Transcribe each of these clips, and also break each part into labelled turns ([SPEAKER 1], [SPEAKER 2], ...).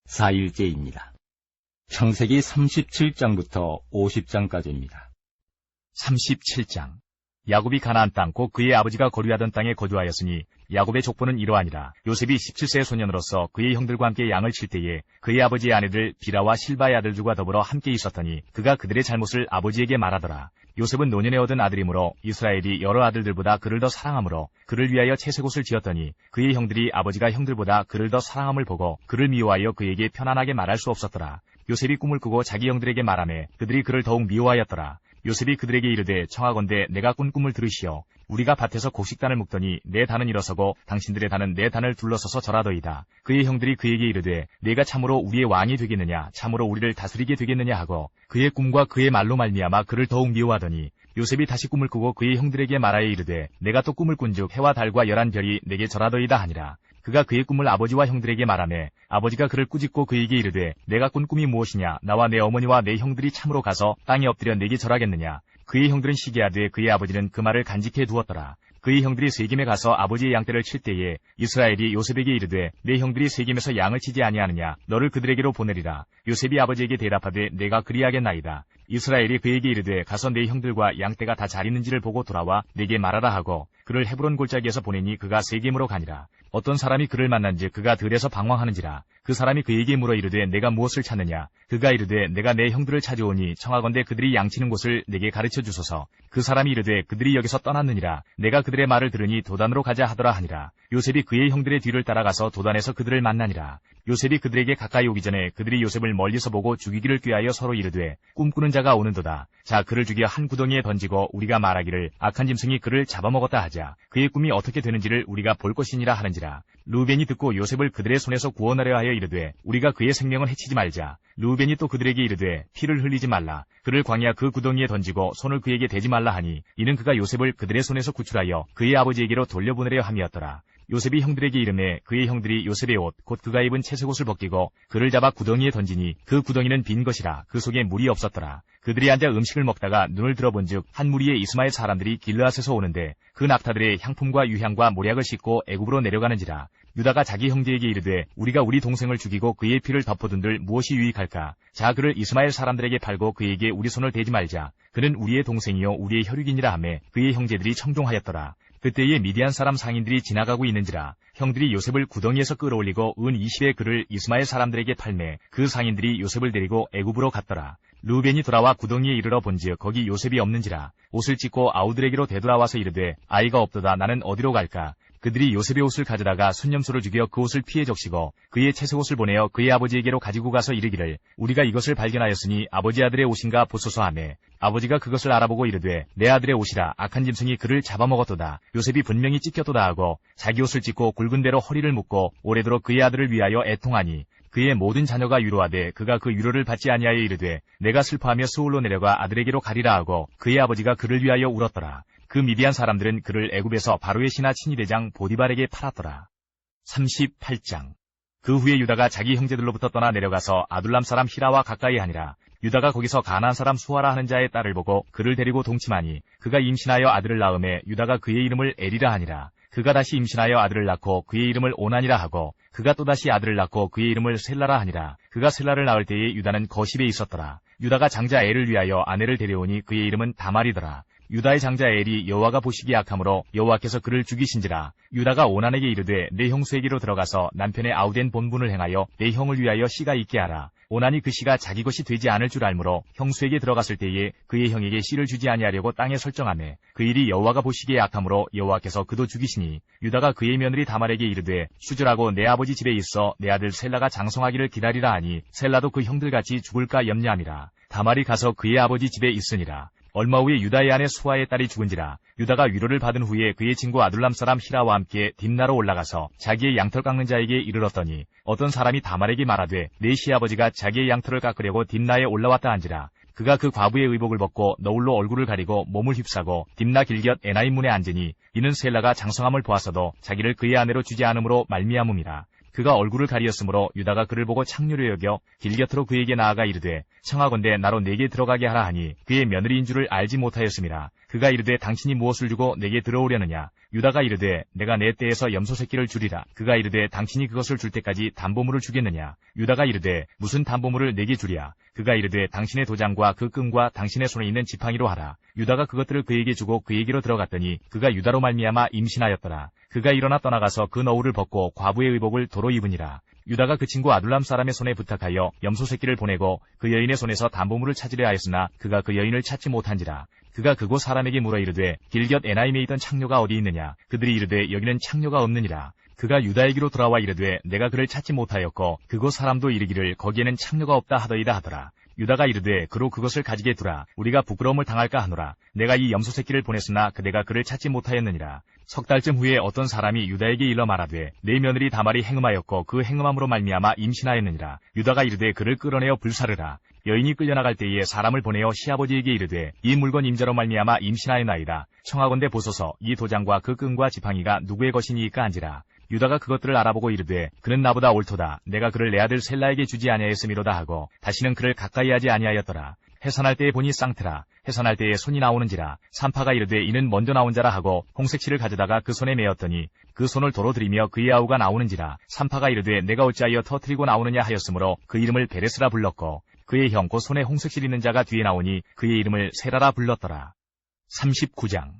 [SPEAKER 1] 4일째입니다. 창세기 37장부터 50장까지입니다.
[SPEAKER 2] 37장. 야곱이 가나안 땅 곧 그의 아버지가 거류하던 땅에 거주하였으니 야곱의 족보는 이러하니라. 요셉이 17세의 소년으로서 그의 형들과 함께 양을 칠 때에 그의 아버지의 아내들 비라와 실바의 아들들과 더불어 함께 있었더니 그가 그들의 잘못을 아버지에게 말하더라. 요셉은 노년에 얻은 아들이므로 이스라엘이 여러 아들들보다 그를 더 사랑하므로 그를 위하여 채색옷을 지었더니 그의 형들이 아버지가 형들보다 그를 더 사랑함을 보고 그를 미워하여 그에게 편안하게 말할 수 없었더라. 요셉이 꿈을 꾸고 자기 형들에게 말하매 그들이 그를 더욱 미워하였더라. 요셉이 그들에게 이르되 청하건대 내가 꾼 꿈을 들으시오. 우리가 밭에서 곡식단을 묶더니 내 단은 일어서고 당신들의 단은 내 단을 둘러서서 절하더이다. 그의 형들이 그에게 이르되 내가 참으로 우리의 왕이 되겠느냐 참으로 우리를 다스리게 되겠느냐 하고 그의 꿈과 그의 말로 말미암아 그를 더욱 미워하더니 요셉이 다시 꿈을 꾸고 그의 형들에게 말하여 이르되 내가 또 꿈을 꾼즉 해와 달과 11별이 내게 절하더이다 하니라. 그가 그의 꿈을 아버지와 형들에게 말하매 아버지가 그를 꾸짖고 그에게 이르되 내가 꾼 꿈이 무엇이냐 나와 내 어머니와 내 형들이 참으로 가서 땅에 엎드려 내게 절하겠느냐. 그의 형들은 시기하되 그의 아버지는 그 말을 간직해 두었더라. 그의 형들이 세겜에 가서 아버지의 양떼를 칠 때에 이스라엘이 요셉에게 이르되 내 형들이 세겜에서 양을 치지 아니하느냐 너를 그들에게로 보내리라. 요셉이 아버지에게 대답하되 내가 그리하겠나이다. 이스라엘이 그에게 이르되 가서 내 형들과 양떼가 다 잘 있는지를 보고 돌아와 내게 말하라 하고 그를 헤브론 골짜기에서 보내니 그가 세겜으로 가니라. 어떤 사람이 그를 만난즉 그가 들에서 방황하는지라. 그 사람이 그에게 물어 이르되 내가 무엇을 찾느냐. 그가 이르되 내가 내 형들을 찾아오니 청하건대 그들이 양치는 곳을 내게 가르쳐 주소서. 그 사람이 이르되 그들이 여기서 떠났느니라. 내가 그들의 말을 들으니 도단으로 가자 하더라 하니라. 요셉이 그의 형들의 뒤를 따라가서 도단에서 그들을 만나니라. 요셉이 그들에게 가까이 오기 전에 그들이 요셉을 멀리서 보고 죽이기를 꾀하여 서로 이르되 꿈꾸는 자가 오는도다. 자 그를 죽여 한 구덩이에 던지고 우리가 말하기를 악한 짐승이 그를 잡아먹었다 하자. 그의 꿈이 어떻게 되는지를 우리가 볼 것이니라 하는지라. 르우벤이 듣고 요셉을 그들의 손에서 구원하려 하여 이르되 우리가 그의 생명을 해치지 말자. 르우벤이 또 그들에게 이르되 피를 흘리지 말라. 그를 광야 그 구덩이에 던지고 손을 그에게 대지 말라 하니 이는 그가 요셉을 그들의 손에서 구출하여 그의 아버지에게로 돌려보내려 함이었더라. 요셉이 형들에게 이르매 그의 형들이 요셉의 옷 곧 그가 입은 채색옷을 벗기고 그를 잡아 구덩이에 던지니 그 구덩이는 빈 것이라. 그 속에 물이 없었더라. 그들이 앉아 음식을 먹다가 눈을 들어본즉 한 무리의 이스마엘 사람들이 길르앗에서 오는데 그 낙타들의 향품과 유향과 모략을 싣고 애굽으로 내려가는지라. 유다가 자기 형제에게 이르되 우리가 우리 동생을 죽이고 그의 피를 덮어둔들 무엇이 유익할까. 자 그를 이스마엘 사람들에게 팔고 그에게 우리 손을 대지 말자. 그는 우리의 동생이요 우리의 혈육이니라 하매 그의 형제들이 청종하였더라. 그때에 미디안 사람 상인들이 지나가고 있는지라. 형들이 요셉을 구덩이에서 끌어올리고 은 20의 그를 이스마엘 사람들에게 팔매 그 상인들이 요셉을 데리고 애굽으로 갔더라. 르우벤이 돌아와 구덩이에 이르러 본즉 거기 요셉이 없는지라. 옷을 찢고 아우들에게로 되돌아와서 이르되 아이가 없도다 나는 어디로 갈까. 그들이 요셉의 옷을 가져다가 순념소를 죽여 그 옷을 피해 적시고 그의 채색옷을 보내어 그의 아버지에게로 가지고 가서 이르기를 우리가 이것을 발견하였으니 아버지 아들의 옷인가 보소서 하매 아버지가 그것을 알아보고 이르되 내 아들의 옷이라 악한 짐승이 그를 잡아먹었도다. 요셉이 분명히 찢겼도다 하고 자기 옷을 찢고 굵은 대로 허리를 묶고 오래도록 그의 아들을 위하여 애통하니 그의 모든 자녀가 위로하되 그가 그 위로를 받지 아니하여 이르되 내가 슬퍼하며 스울로 내려가 아들에게로 가리라 하고 그의 아버지가 그를 위하여 울었더라. 그 미디안 사람들은 그를 애굽에서 바로의 신하 친위대장 보디발에게 팔았더라. 38장. 그 후에 유다가 자기 형제들로부터 떠나 내려가서 아둘람 사람 히라와 가까이 하니라. 유다가 거기서 가나안 사람 수아라 하는 자의 딸을 보고 그를 데리고 동침하니 그가 임신하여 아들을 낳음에 유다가 그의 이름을 에리라 하니라. 그가 다시 임신하여 아들을 낳고 그의 이름을 오난이라 하고 그가 또다시 아들을 낳고 그의 이름을 셀라라 하니라. 그가 셀라를 낳을 때에 유다는 거십에 있었더라. 유다가 장자 엘을 위하여 아내를 데려오니 그의 이름은 다말이더라. 유다의 장자 엘이 여호와가 보시기에 악함으로 여호와께서 그를 죽이신지라. 유다가 오난에게 이르되 내 형수에게로 들어가서 남편의 아우된 본분을 행하여 내 형을 위하여 씨가 있게 하라. 오난이 그 씨가 자기 것이 되지 않을 줄 알므로 형수에게 들어갔을 때에 그의 형에게 씨를 주지 아니하려고 땅에 설정하매 그 일이 여호와가 보시기에 악함으로 여호와께서 그도 죽이시니 유다가 그의 며느리 다말에게 이르되 수절하고 내 아버지 집에 있어 내 아들 셀라가 장성하기를 기다리라 하니 셀라도 그 형들같이 죽을까 염려함이라. 다말이 가서 그의 아버지 집에 있으니라. 얼마 후에 유다의 아내 수아의 딸이 죽은지라. 유다가 위로를 받은 후에 그의 친구 아둘람 사람 히라와 함께 딥나로 올라가서 자기의 양털 깎는 자에게 이르렀더니 어떤 사람이 다말에게 말하되 내 시아버지가 자기의 양털을 깎으려고 딥나에 올라왔다 한지라. 그가 그 과부의 의복을 벗고 너울로 얼굴을 가리고 몸을 휩싸고 딥나 길곁 에나임 문에 앉으니 이는 셀라가 장성함을 보았어도 자기를 그의 아내로 주지 않음으로 말미암음이라. 그가 얼굴을 가리었으므로 유다가 그를 보고 창녀로 여겨 길곁으로 그에게 나아가 이르되 청하건대 나로 내게 들어가게 하라 하니 그의 며느리인 줄을 알지 못하였음이라. 그가 이르되 당신이 무엇을 주고 내게 들어오려느냐. 유다가 이르되 내가 내 떼에서 염소 새끼를 주리라. 그가 이르되 당신이 그것을 줄 때까지 담보물을 주겠느냐. 유다가 이르되 무슨 담보물을 내게 주랴. 그가 이르되 당신의 도장과 그 끈과 당신의 손에 있는 지팡이로 하라. 유다가 그것들을 그에게 주고 그에게로 들어갔더니 그가 유다로 말미암아 임신하였더라. 그가 일어나 떠나가서 그 너울을 벗고 과부의 의복을 도로 입으니라. 유다가 그 친구 아둘람 사람의 손에 부탁하여 염소 새끼를 보내고 그 여인의 손에서 담보물을 찾으려 하였으나 그가 그 여인을 찾지 못한지라. 그가 그곳 사람에게 물어 이르되 길곁 에나임에 있던 창녀가 어디 있느냐. 그들이 이르되 여기는 창녀가 없느니라. 그가 유다에게로 돌아와 이르되 내가 그를 찾지 못하였고 그곳 사람도 이르기를 거기에는 창녀가 없다 하더이다 하더라. 유다가 이르되 그로 그것을 가지게 두라. 우리가 부끄러움을 당할까 하노라. 내가 이 염소 새끼를 보냈으나 그대가 그를 찾지 못하였느니라. 석 달쯤 후에 어떤 사람이 유다에게 일러 말하되 내 며느리 다말이 행음하였고 그 행음함으로 말미암아 임신하였느니라. 유다가 이르되 그를 끌어내어 불사르라. 여인이 끌려나갈 때에 사람을 보내어 시아버지에게 이르되 이 물건 임자로 말미암아 임신하였나이다. 청하건대 보소서 이 도장과 그 끈과 지팡이가 누구의 것이니이까 한지라. 유다가 그것들을 알아보고 이르되 그는 나보다 옳도다. 내가 그를 내 아들 셀라에게 주지 아니하였음이로다 하고 다시는 그를 가까이 하지 아니하였더라. 해산할 때에 보니 쌍트라. 해산할 때에 손이 나오는지라. 산파가 이르되 이는 먼저 나온 자라 하고 홍색실을 가져다가 그 손에 메었더니 그 손을 도로 들이며 그의 아우가 나오는지라. 산파가 이르되 내가 어찌하여 터뜨리고 나오느냐 하였으므로 그 이름을 베레스라 불렀고 그의 형 곧 손에 홍색실 있는 자가 뒤에 나오니 그의 이름을 세라라 불렀더라. 39장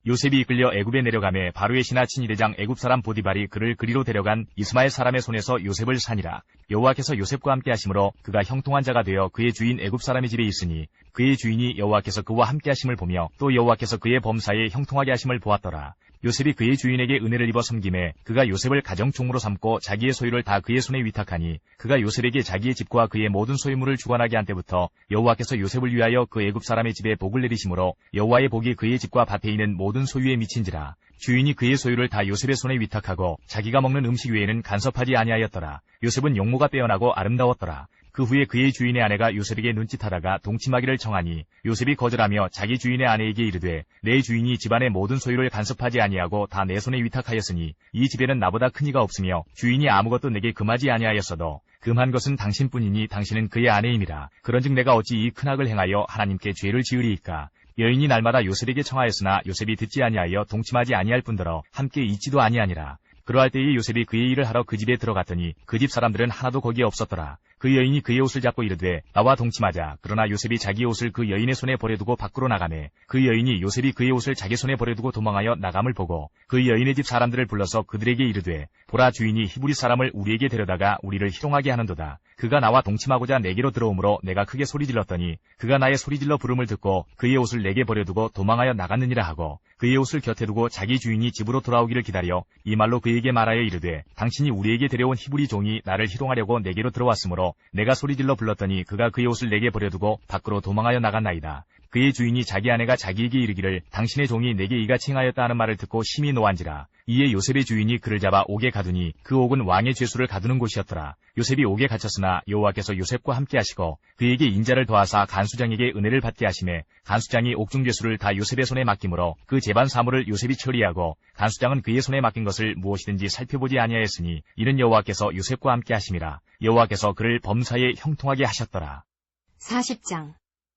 [SPEAKER 2] 요셉이 이끌려 애굽에 내려가매 바로의 신하 친위대장 애굽 사람 보디발이 그를 그리로 데려간 이스마엘 사람의 손에서 요셉을 산이라. 여호와께서 요셉과 함께 하심으로 그가 형통한 자가 되어 그의 주인 애굽 사람의 집에 있으니 그의 주인이 여호와께서 그와 함께 하심을 보며 또 여호와께서 그의 범사에 형통하게 하심을 보았더라. 요셉이 그의 주인에게 은혜를 입어 섬김에 그가 요셉을 가정총무로 삼고 자기의 소유를 다 그의 손에 위탁하니 그가 요셉에게 자기의 집과 그의 모든 소유물을 주관하게 한 때부터 여호와께서 요셉을 위하여 그 애굽 사람의 집에 복을 내리심으로 여호와의 복이 그의 집과 밭에 있는 모든 소유에 미친지라. 주인이 그의 소유를 다 요셉의 손에 위탁하고 자기가 먹는 음식 외에는 간섭하지 아니하였더라. 요셉은 용모가 빼어나고 아름다웠더라. 그 후에 그의 주인의 아내가 요셉에게 눈짓하다가 동침하기를 청하니 요셉이 거절하며 자기 주인의 아내에게 이르되 내 주인이 집안의 모든 소유를 간섭하지 아니하고 다 내 손에 위탁하였으니 이 집에는 나보다 큰 이가 없으며 주인이 아무것도 내게 금하지 아니하였어도 금한 것은 당신뿐이니 당신은 그의 아내임이라. 그런즉 내가 어찌 이 큰 악을 행하여 하나님께 죄를 지으리이까. 여인이 날마다 요셉에게 청하였으나 요셉이 듣지 아니하여 동침하지 아니할 뿐더러 함께 있지도 아니하니라. 그러할 때에 요셉이 그의 일을 하러 그 집에 들어갔더니 그 집 사람들은 하나도 거기에 없었더라. 그 여인이 그의 옷을 잡고 이르되 나와 동침하자. 그러나 요셉이 자기 옷을 그 여인의 손에 버려두고 밖으로 나가매 그 여인이 요셉이 그의 옷을 자기 손에 버려두고 도망하여 나감을 보고 그 여인의 집 사람들을 불러서 그들에게 이르되 보라 주인이 히브리 사람을 우리에게 데려다가 우리를 희롱하게 하는도다. 그가 나와 동침하고자 내게로 들어오므로 내가 크게 소리질렀더니 그가 나의 소리질러 부름을 듣고 그의 옷을 내게 버려두고 도망하여 나갔느니라 하고 그의 옷을 곁에 두고 자기 주인이 집으로 돌아오기를 기다려 이 말로 그에게 말하여 이르되 당신이 우리에게 데려온 히브리 종이 나를 희롱하려고 내게로 들어왔으므로 내가 소리질러 불렀더니 그가 그의 옷을 내게 버려두고 밖으로 도망하여 나갔나이다. 그의 주인이 자기 아내가 자기에게 이르기를 당신의 종이 내게 이같이 행하였다 하는 말을 듣고 심히 노한지라. 이에 요셉의 주인이 그를 잡아 옥에 가두니 그 옥은 왕의 죄수를 가두는 곳이었더라. 요셉이 옥에 갇혔으나 여호와께서 요셉과 함께 하시고 그에게 인자를 더하사 간수장에게 은혜를 받게 하시매 간수장이 옥중 죄수를 다 요셉의 손에 맡기므로 그 재반 사물을 요셉이 처리하고 간수장은 그의 손에 맡긴 것을 무엇이든지 살펴보지 아니하였으니 이는 여호와께서 요셉과 함께 하심이라. 여호와께서 그를 범사에 형통하게 하셨더라.
[SPEAKER 3] 40장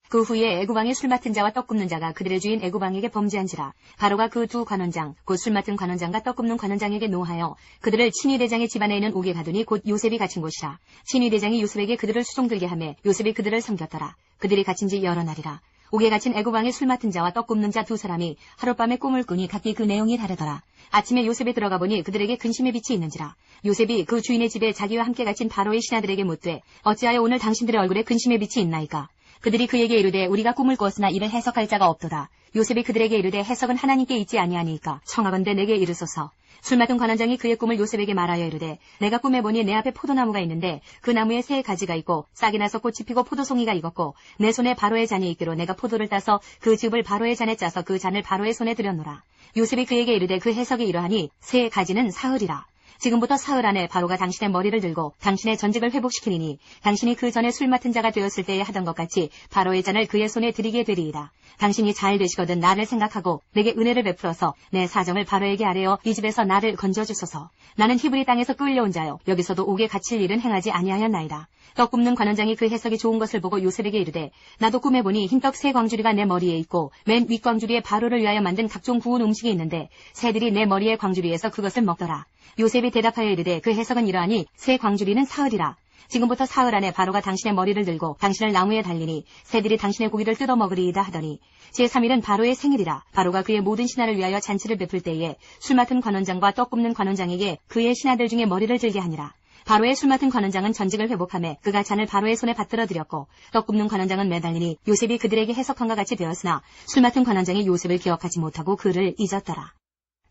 [SPEAKER 3] 그 후에 애굽왕의 술 맡은 자와 떡 굽는 자가 그들의 주인 애굽왕에게 범죄한지라. 바로가 그 두 관원장 곧 술 맡은 관원장과 떡 굽는 관원장에게 노하여 그들을 친위대장의 집안에 있는 옥에 가두니 곧 요셉이 갇힌 곳이라. 친위대장이 요셉에게 그들을 수종들게 하매 요셉이 그들을 섬겼더라. 그들이 갇힌 지 여러 날이라. 옥에 갇힌 애굽왕의 술 맡은 자와 떡 굽는 자 두 사람이 하룻밤에 꿈을 꾸니 각기 그 내용이 다르더라. 아침에 요셉에 들어가 보니 그들에게 근심의 빛이 있는지라. 요셉이 그 주인의 집에 자기와 함께 갇힌 바로의 신하들에게 묻되 어찌하여 오늘 당신들의 얼굴에 근심의 빛이 있나이까. 그들이 그에게 이르되 우리가 꿈을 꾸었으나 이를 해석할 자가 없도다. 요셉이 그들에게 이르되 해석은 하나님께 있지 아니하니까 청하건대 내게 이르소서. 술 맡은 관원장이 그의 꿈을 요셉에게 말하여 이르되 내가 꿈에 보니 내 앞에 포도나무가 있는데 그 나무에 새 가지가 있고 싹이 나서 꽃이 피고 포도송이가 익었고 내 손에 바로의 잔이 있기로 내가 포도를 따서 그 즙을 바로의 잔에 짜서 그 잔을 바로의 손에 들였노라. 요셉이 그에게 이르되 그 해석이 이러하니 새 가지는 사흘이라. 지금부터 사흘 안에 바로가 당신의 머리를 들고 당신의 전직을 회복시키리니 당신이 그 전에 술 맡은 자가 되었을 때에 하던 것 같이 바로의 잔을 그의 손에 드리게 되리이다. 당신이 잘 되시거든 나를 생각하고 내게 은혜를 베풀어서 내 사정을 바로에게 아뢰어 이 집에서 나를 건져주소서. 나는 히브리 땅에서 끌려온 자요 여기서도 옥에 갇힐 일은 행하지 아니하였나이다. 떡 굽는 관원장이 그 해석이 좋은 것을 보고 요셉에게 이르되 나도 꿈에 보니 흰떡 세 광주리가 내 머리에 있고 맨 윗광주리에 바로를 위하여 만든 각종 구운 음식이 있는데 새들이 내 머리의 광주리에서 그것을 먹더라. 요셉이 대답하여 이르되 그 해석은 이러하니 새 광주리는 사흘이라. 지금부터 사흘 안에 바로가 당신의 머리를 들고 당신을 나무에 달리니 새들이 당신의 고기를 뜯어 먹으리이다 하더니 제3일은 바로의 생일이라. 바로가 그의 모든 신하를 위하여 잔치를 베풀 때에 술 맡은 관원장과 떡 굽는 관원장에게 그의 신하들 중에 머리를 들게 하니라. 바로의 술 맡은 관원장은 전직을 회복하며 그가 잔을 바로의 손에 받들어 드렸고 떡 굽는 관원장은 매달리니 요셉이 그들에게 해석한과 같이 되었으나 술 맡은 관원장이 요셉을 기억하지 못하고 그를 잊었더라.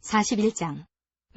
[SPEAKER 3] 41장.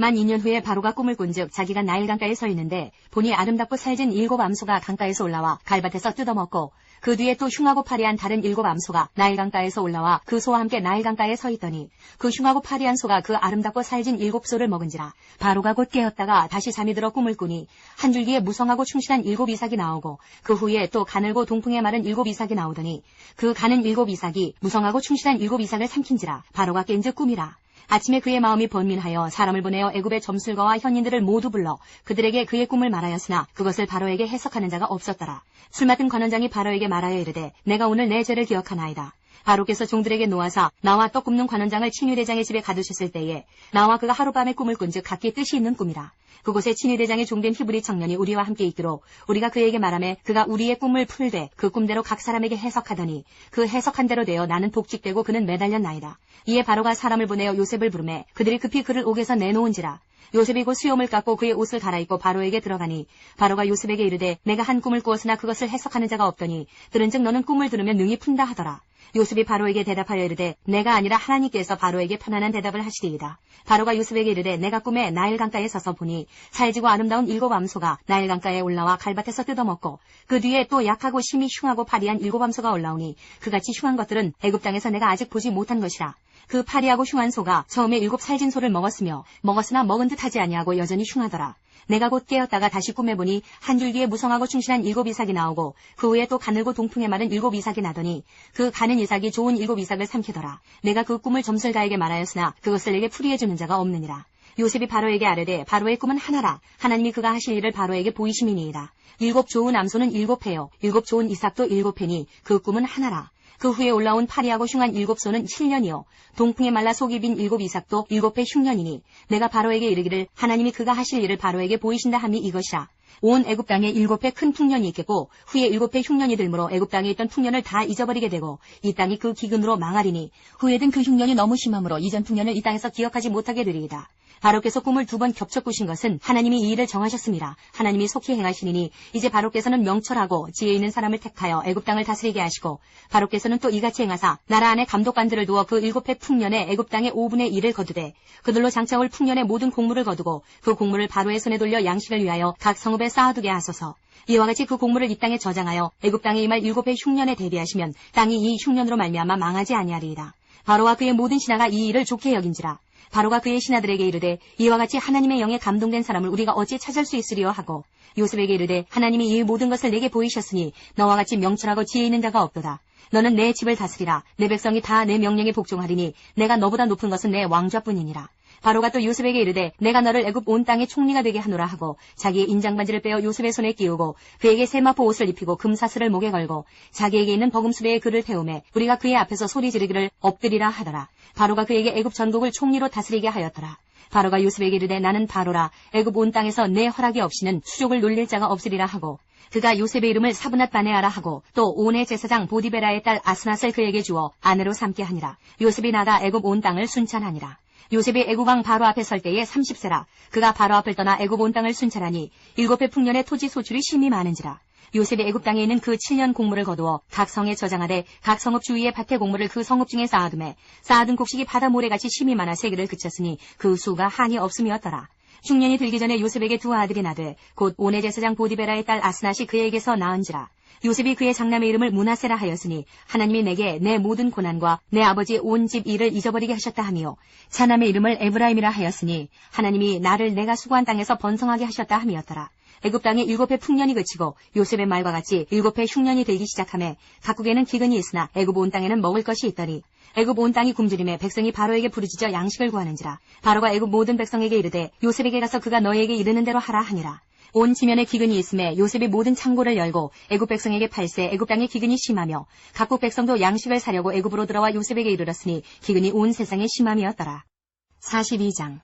[SPEAKER 3] 만 2년 후에 바로가 꿈을 꾼즉 자기가 나일 강가에 서 있는데 보니 아름답고 살진 7 암소가 강가에서 올라와 갈밭에서 뜯어먹고 그 뒤에 또 흉하고 파리한 다른 7 암소가 나일 강가에서 올라와 그 소와 함께 나일 강가에 서 있더니 그 흉하고 파리한 소가 그 아름답고 살진 7 소를 먹은지라. 바로가 곧 깨었다가 다시 잠이 들어 꿈을 꾸니 한 줄기에 무성하고 충실한 7 이삭이 나오고 그 후에 또 가늘고 동풍에 마른 7 이삭이 나오더니 그 가는 7 이삭이 무성하고 충실한 7 이삭을 삼킨지라. 바로가 깬즉 꿈이라. 아침에 그의 마음이 번민하여 사람을 보내어 애굽의 점술가와 현인들을 모두 불러 그들에게 그의 꿈을 말하였으나 그것을 바로에게 해석하는 자가 없었더라. 술 맡은 관원장이 바로에게 말하여 이르되 내가 오늘 내 죄를 기억하나이다. 바로께서 종들에게 놓아사 나와 떡 굽는 관원장을 친위대장의 집에 가두셨을 때에 나와 그가 하룻밤에 꿈을 꾼즉 각기 뜻이 있는 꿈이라. 그곳에 친위대장의 종된 히브리 청년이 우리와 함께 있기로 우리가 그에게 말하매 그가 우리의 꿈을 풀되 그 꿈대로 각 사람에게 해석하더니 그 해석한 대로 되어 나는 복직되고 그는 매달렸나이다. 이에 바로가 사람을 보내어 요셉을 부르매 그들이 급히 그를 옥에서 내놓은지라. 요셉이 곧 수염을 깎고 그의 옷을 갈아입고 바로에게 들어가니 바로가 요셉에게 이르되 내가 한 꿈을 꾸었으나 그것을 해석하는 자가 없더니 들은즉 너는 꿈을 들으면 능히 푼다 하더라. 요셉이 바로에게 대답하여 이르되 내가 아니라 하나님께서 바로에게 편안한 대답을 하시리이다. 바로가 요셉에게 이르되 내가 꿈에 나일 강가에 서서 보니 살지고 아름다운 7 암소가 나일 강가에 올라와 갈밭에서 뜯어먹고 그 뒤에 또 약하고 심히 흉하고 파리한 7 암소가 올라오니 그같이 흉한 것들은 애굽 땅에서 내가 아직 보지 못한 것이라. 그 파리하고 흉한 소가 처음에 7 살진 소를 먹었으나 먹은 듯 하지 아니하고 여전히 흉하더라. 내가 곧 깨었다가 다시 꿈에 보니 한 줄기에 무성하고 충실한 7 이삭이 나오고 그 후에 또 가늘고 동풍에 마른 7 이삭이 나더니 그 가는 이삭이 좋은 7 이삭을 삼키더라. 내가 그 꿈을 점술가에게 말하였으나 그것을 내게 풀이해주는 자가 없느니라. 요셉이 바로에게 아뢰되 바로의 꿈은 하나라. 하나님이 그가 하실 일을 바로에게 보이심이니이다. 7 좋은 암소는 7회요 7 좋은 이삭도 7회니 그 꿈은 하나라. 그 후에 올라온 파리하고 흉한 7 소는 7년이요 동풍에 말라 속이 빈 7 이삭도 7회 흉년이니 내가 바로에게 이르기를 하나님이 그가 하실 일을 바로에게 보이신다 함이 이것이라. 온 애굽 땅에 7회 큰 풍년이 있겠고 후에 7회 흉년이 들므로 애굽 땅에 있던 풍년을 다 잊어버리게 되고 이 땅이 그 기근으로 망하리니 후에 든 그 흉년이 너무 심함으로 이전 풍년을 이 땅에서 기억하지 못하게 되리이다. 바로께서 꿈을 2번 겹쳐 꾸신 것은 하나님이 이 일을 정하셨습니다. 하나님이 속히 행하시니 이제 바로께서는 명철하고 지혜 있는 사람을 택하여 애굽 땅을 다스리게 하시고 바로께서는 또 이같이 행하사 나라 안에 감독관들을 두어 그 7회 풍년에 애굽 땅의 5분의 1을 거두되 그들로 장차올 풍년의 모든 곡물을 거두고 그 곡물을 바로의 손에 돌려 양식을 위하여 각 성읍에 쌓아두게 하소서. 이와 같이 그 곡물을 이 땅에 저장하여 애굽 땅에 임할 7회 흉년에 대비하시면 땅이 이 흉년으로 말미암아 망하지 아니하리이다. 바로와 그의 모든 신하가 이 일을 좋게 여긴지라. 바로가 그의 신하들에게 이르되 이와 같이 하나님의 영에 감동된 사람을 우리가 어찌 찾을 수 있으리요 하고 요셉에게 이르되 하나님이 이 모든 것을 내게 보이셨으니 너와 같이 명철하고 지혜 있는 자가 없도다. 너는 내 집을 다스리라. 내 백성이 다 내 명령에 복종하리니 내가 너보다 높은 것은 내 왕좌뿐이니라. 바로가 또 요셉에게 이르되 내가 너를 애굽 온 땅의 총리가 되게 하노라 하고 자기의 인장반지를 빼어 요셉의 손에 끼우고 그에게 세마포 옷을 입히고 금사슬을 목에 걸고 자기에게 있는 버금수레에 그를 태우매 우리가 그의 앞에서 소리 지르기를 엎드리라 하더라. 바로가 그에게 애굽 전국을 총리로 다스리게 하였더라. 바로가 요셉에게 이르되 나는 바로라. 애굽 온 땅에서 내 허락이 없이는 수족을 놀릴 자가 없으리라 하고 그가 요셉의 이름을 사브낫 바네아라 하고 또 온의 제사장 보디베라의 딸 아스낫을 그에게 주어 아내로 삼게 하니라. 요셉이 나가 애굽 온 땅을 순찰하니라. 요셉이 애굽 왕 바로 앞에 설 때에 30세라. 그가 바로 앞을 떠나 애굽 온 땅을 순찰하니 7회 풍년의 토지 소출이 심히 많은지라. 요셉이 애굽 땅에 있는 그 7년 곡물을 거두어 각 성에 저장하되 각 성읍 주위의 밭의 곡물을 그 성읍 중에 쌓아두매 쌓아둔 곡식이 바다 모래같이 심히 많아 세기를 그쳤으니 그 수가 한이 없음이었더라. 흉년이 들기 전에 요셉에게 2 아들이 나되 곧 온의 제사장 보디베라의 딸 아스낫이 그에게서 낳은지라. 요셉이 그의 장남의 이름을 므낫세라 하였으니 하나님이 내게 내 모든 고난과 내 아버지 온 집 일을 잊어버리게 하셨다 하며 차남의 이름을 에브라임이라 하였으니 하나님이 나를 내가 수고한 땅에서 번성하게 하셨다 함이었더라. 애굽 땅에 7회 풍년이 그치고 요셉의 말과 같이 7회 흉년이 들기 시작하매 각국에는 기근이 있으나 애굽 온 땅에는 먹을 것이 있더니 애굽 온 땅이 굶주림에 백성이 바로에게 부르짖어 양식을 구하는지라. 바로가 애굽 모든 백성에게 이르되 요셉에게 가서 그가 너희에게 이르는 대로 하라 하니라. 온 지면에 기근이 있음에 요셉이 모든 창고를 열고 애굽 백성에게 팔세 애굽 땅에 기근이 심하며 각국 백성도 양식을 사려고 애굽으로 들어와 요셉에게 이르렀으니 기근이 온 세상에 심함이었더라. 42장.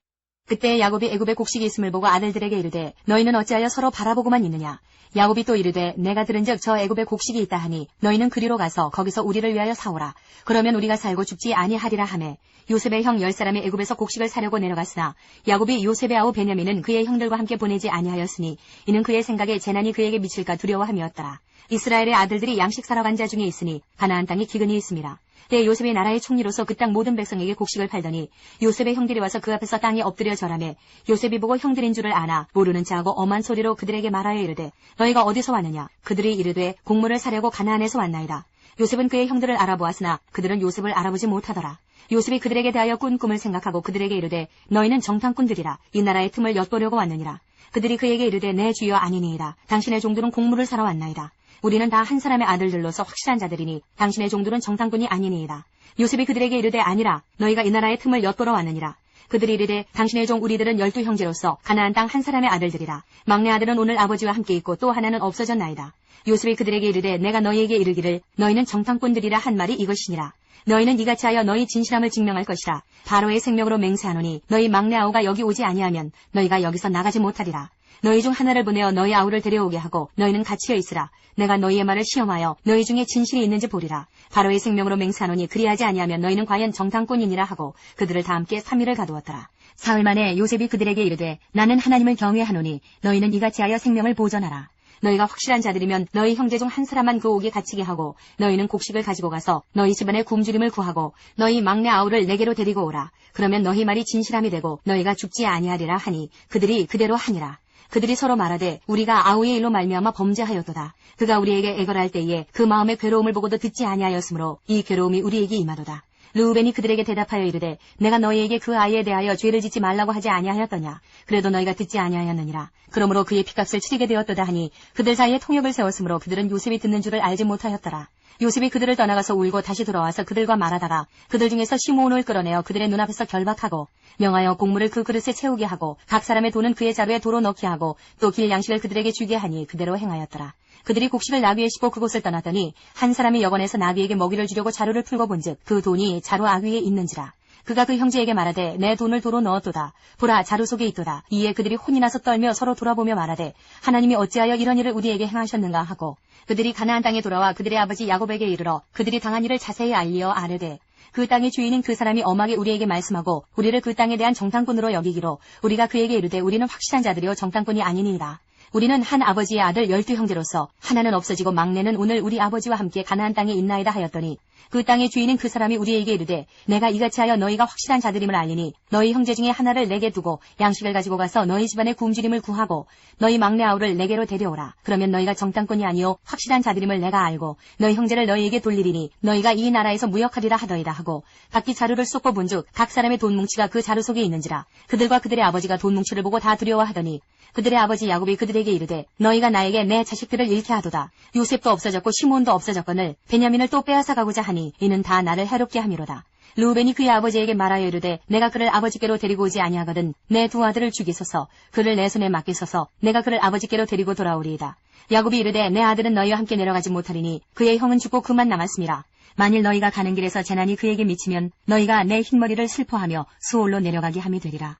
[SPEAKER 3] 그때 야곱이 애굽에 곡식이 있음을 보고 아들들에게 이르되 너희는 어찌하여 서로 바라보고만 있느냐. 야곱이 또 이르되 내가 들은즉 저 애굽에 곡식이 있다 하니 너희는 그리로 가서 거기서 우리를 위하여 사오라. 그러면 우리가 살고 죽지 아니하리라 하매 요셉의 형 10사람이 애굽에서 곡식을 사려고 내려갔으나 야곱이 요셉의 아우 베냐민은 그의 형들과 함께 보내지 아니하였으니 이는 그의 생각에 재난이 그에게 미칠까 두려워함이었더라. 이스라엘의 아들들이 양식 사러 간 자 중에 있으니 가나안 땅에 기근이 있음이라. 때에 요셉이 나라의 총리로서 그 땅 모든 백성에게 곡식을 팔더니 요셉의 형들이 와서 그 앞에서 땅에 엎드려 절하매 요셉이 보고 형들인 줄을 아나 모르는 자하고 엄한 소리로 그들에게 말하여 이르되 너희가 어디서 왔느냐. 그들이 이르되 곡물을 사려고 가나안에서 왔나이다. 요셉은 그의 형들을 알아보았으나 그들은 요셉을 알아보지 못하더라. 요셉이 그들에게 대하여 꾼 꿈을 생각하고 그들에게 이르되 너희는 정탐꾼들이라 이 나라의 틈을 엿보려고 왔느니라. 그들이 그에게 이르되 내 주여 아니니이다. 당신의 종들은 곡물을 사러 왔나이다. 우리는 다 한 사람의 아들들로서 확실한 자들이니 당신의 종들은 정탐꾼이 아니니이다. 요셉이 그들에게 이르되 아니라 너희가 이 나라의 틈을 엿보러 왔느니라. 그들이 이르되 당신의 종 우리들은 12형제로서 가나안 땅 한 사람의 아들들이라. 막내 아들은 오늘 아버지와 함께 있고 또 하나는 없어졌나이다. 요셉이 그들에게 이르되 내가 너희에게 이르기를 너희는 정탐꾼들이라 한 말이 이것이니라. 너희는 이같이 하여 너희 진실함을 증명할 것이라. 바로의 생명으로 맹세하노니 너희 막내 아우가 여기 오지 아니하면 너희가 여기서 나가지 못하리라. 너희 중 하나를 보내어 너희 아우를 데려오게 하고 너희는 갇혀 있으라. 내가 너희의 말을 시험하여 너희 중에 진실이 있는지 보리라. 바로의 생명으로 맹세하노니 그리하지 아니하면 너희는 과연 정탐꾼이니라 하고 그들을 다 함께 3일을 가두었더라. 사흘 만에 요셉이 그들에게 이르되 나는 하나님을 경외하노니 너희는 이같이 하여 생명을 보전하라. 너희가 확실한 자들이면 너희 형제 중 한 사람만 그 옥에 갇히게 하고 너희는 곡식을 가지고 가서 너희 집안의 굶주림을 구하고 너희 막내 아우를 내게로 데리고 오라. 그러면 너희 말이 진실함이 되고 너희가 죽지 아니하리라 하니 그들이 그대로 하니라. 그들이 서로 말하되 우리가 아우의 일로 말미암아 범죄하였도다. 그가 우리에게 애걸할 때에 그 마음의 괴로움을 보고도 듣지 아니하였으므로 이 괴로움이 우리에게 임하도다. 르우벤이 그들에게 대답하여 이르되 내가 너희에게 그 아이에 대하여 죄를 짓지 말라고 하지 아니하였더냐. 그래도 너희가 듣지 아니하였느니라. 그러므로 그의 피값을 치르게 되었도다 하니 그들 사이에 통역을 세웠으므로 그들은 요셉이 듣는 줄을 알지 못하였더라. 요셉이 그들을 떠나가서 울고 다시 돌아와서 그들과 말하다가 그들 중에서 시므온을 끌어내어 그들의 눈앞에서 결박하고 명하여 곡물을 그 그릇에 채우게 하고 각 사람의 돈은 그의 자루에 도로 넣게 하고 또 길 양식을 그들에게 주게 하니 그대로 행하였더라. 그들이 곡식을 나귀에 싣고 그곳을 떠났더니 한 사람이 여관에서 나귀에게 먹이를 주려고 자루를 풀고 본즉 그 돈이 자루 아귀에 있는지라. 그가 그 형제에게 말하되 내 돈을 도로 넣었도다. 보라 자루 속에 있도다. 이에 그들이 혼이 나서 떨며 서로 돌아보며 말하되 하나님이 어찌하여 이런 일을 우리에게 행하셨는가 하고 그들이 가나안 땅에 돌아와 그들의 아버지 야곱에게 이르러 그들이 당한 일을 자세히 알리어 아뢰되 그 땅의 주인인 그 사람이 엄하게 우리에게 말씀하고 우리를 그 땅에 대한 정탐꾼으로 여기기로 우리가 그에게 이르되 우리는 확실한 자들이요 정탐꾼이 아니니이다. 우리는 한 아버지의 아들 12형제로서 하나는 없어지고 막내는 오늘 우리 아버지와 함께 가나안 땅에 있나이다 하였더니 그 땅의 주인인 그 사람이 우리에게 이르되 내가 이같이 하여 너희가 확실한 자들임을 알리니 너희 형제 중에 하나를 내게 두고 양식을 가지고 가서 너희 집안의 굶주림을 구하고 너희 막내 아우를 내게로 데려오라. 그러면 너희가 정탐꾼이 아니요 확실한 자들임을 내가 알고 너희 형제를 너희에게 돌리리니 너희가 이 나라에서 무역하리라 하더이다 하고 각기 자루를 쏟고 본즉 각 사람의 돈 뭉치가 그 자루 속에 있는지라. 그들과 그들의 아버지가 돈 뭉치를 보고 다 두려워하더니 그들의 아버지 야곱이 그들에게 이르되 너희가 나에게 내 자식들을 잃게 하도다. 요셉도 없어졌고 시몬도 없어졌거늘 베냐민을 또 빼앗아 가고자 하니 이는 다 나를 해롭게 함이로다. 르우벤이 그의 아버지에게 말하여 이르되 내가 그를 아버지께로 데리고 오지 아니하거든 내 두 아들을 죽이소서. 그를 내 손에 맡기소서. 내가 그를 아버지께로 데리고 돌아오리이다. 야곱이 이르되 내 아들은 너희와 함께 내려가지 못하리니 그의 형은 죽고 그만 남았음이라. 만일 너희가 가는 길에서 재난이 그에게 미치면 너희가 내 흰머리를 슬퍼하며 수올로 내려가게 함이 되리라.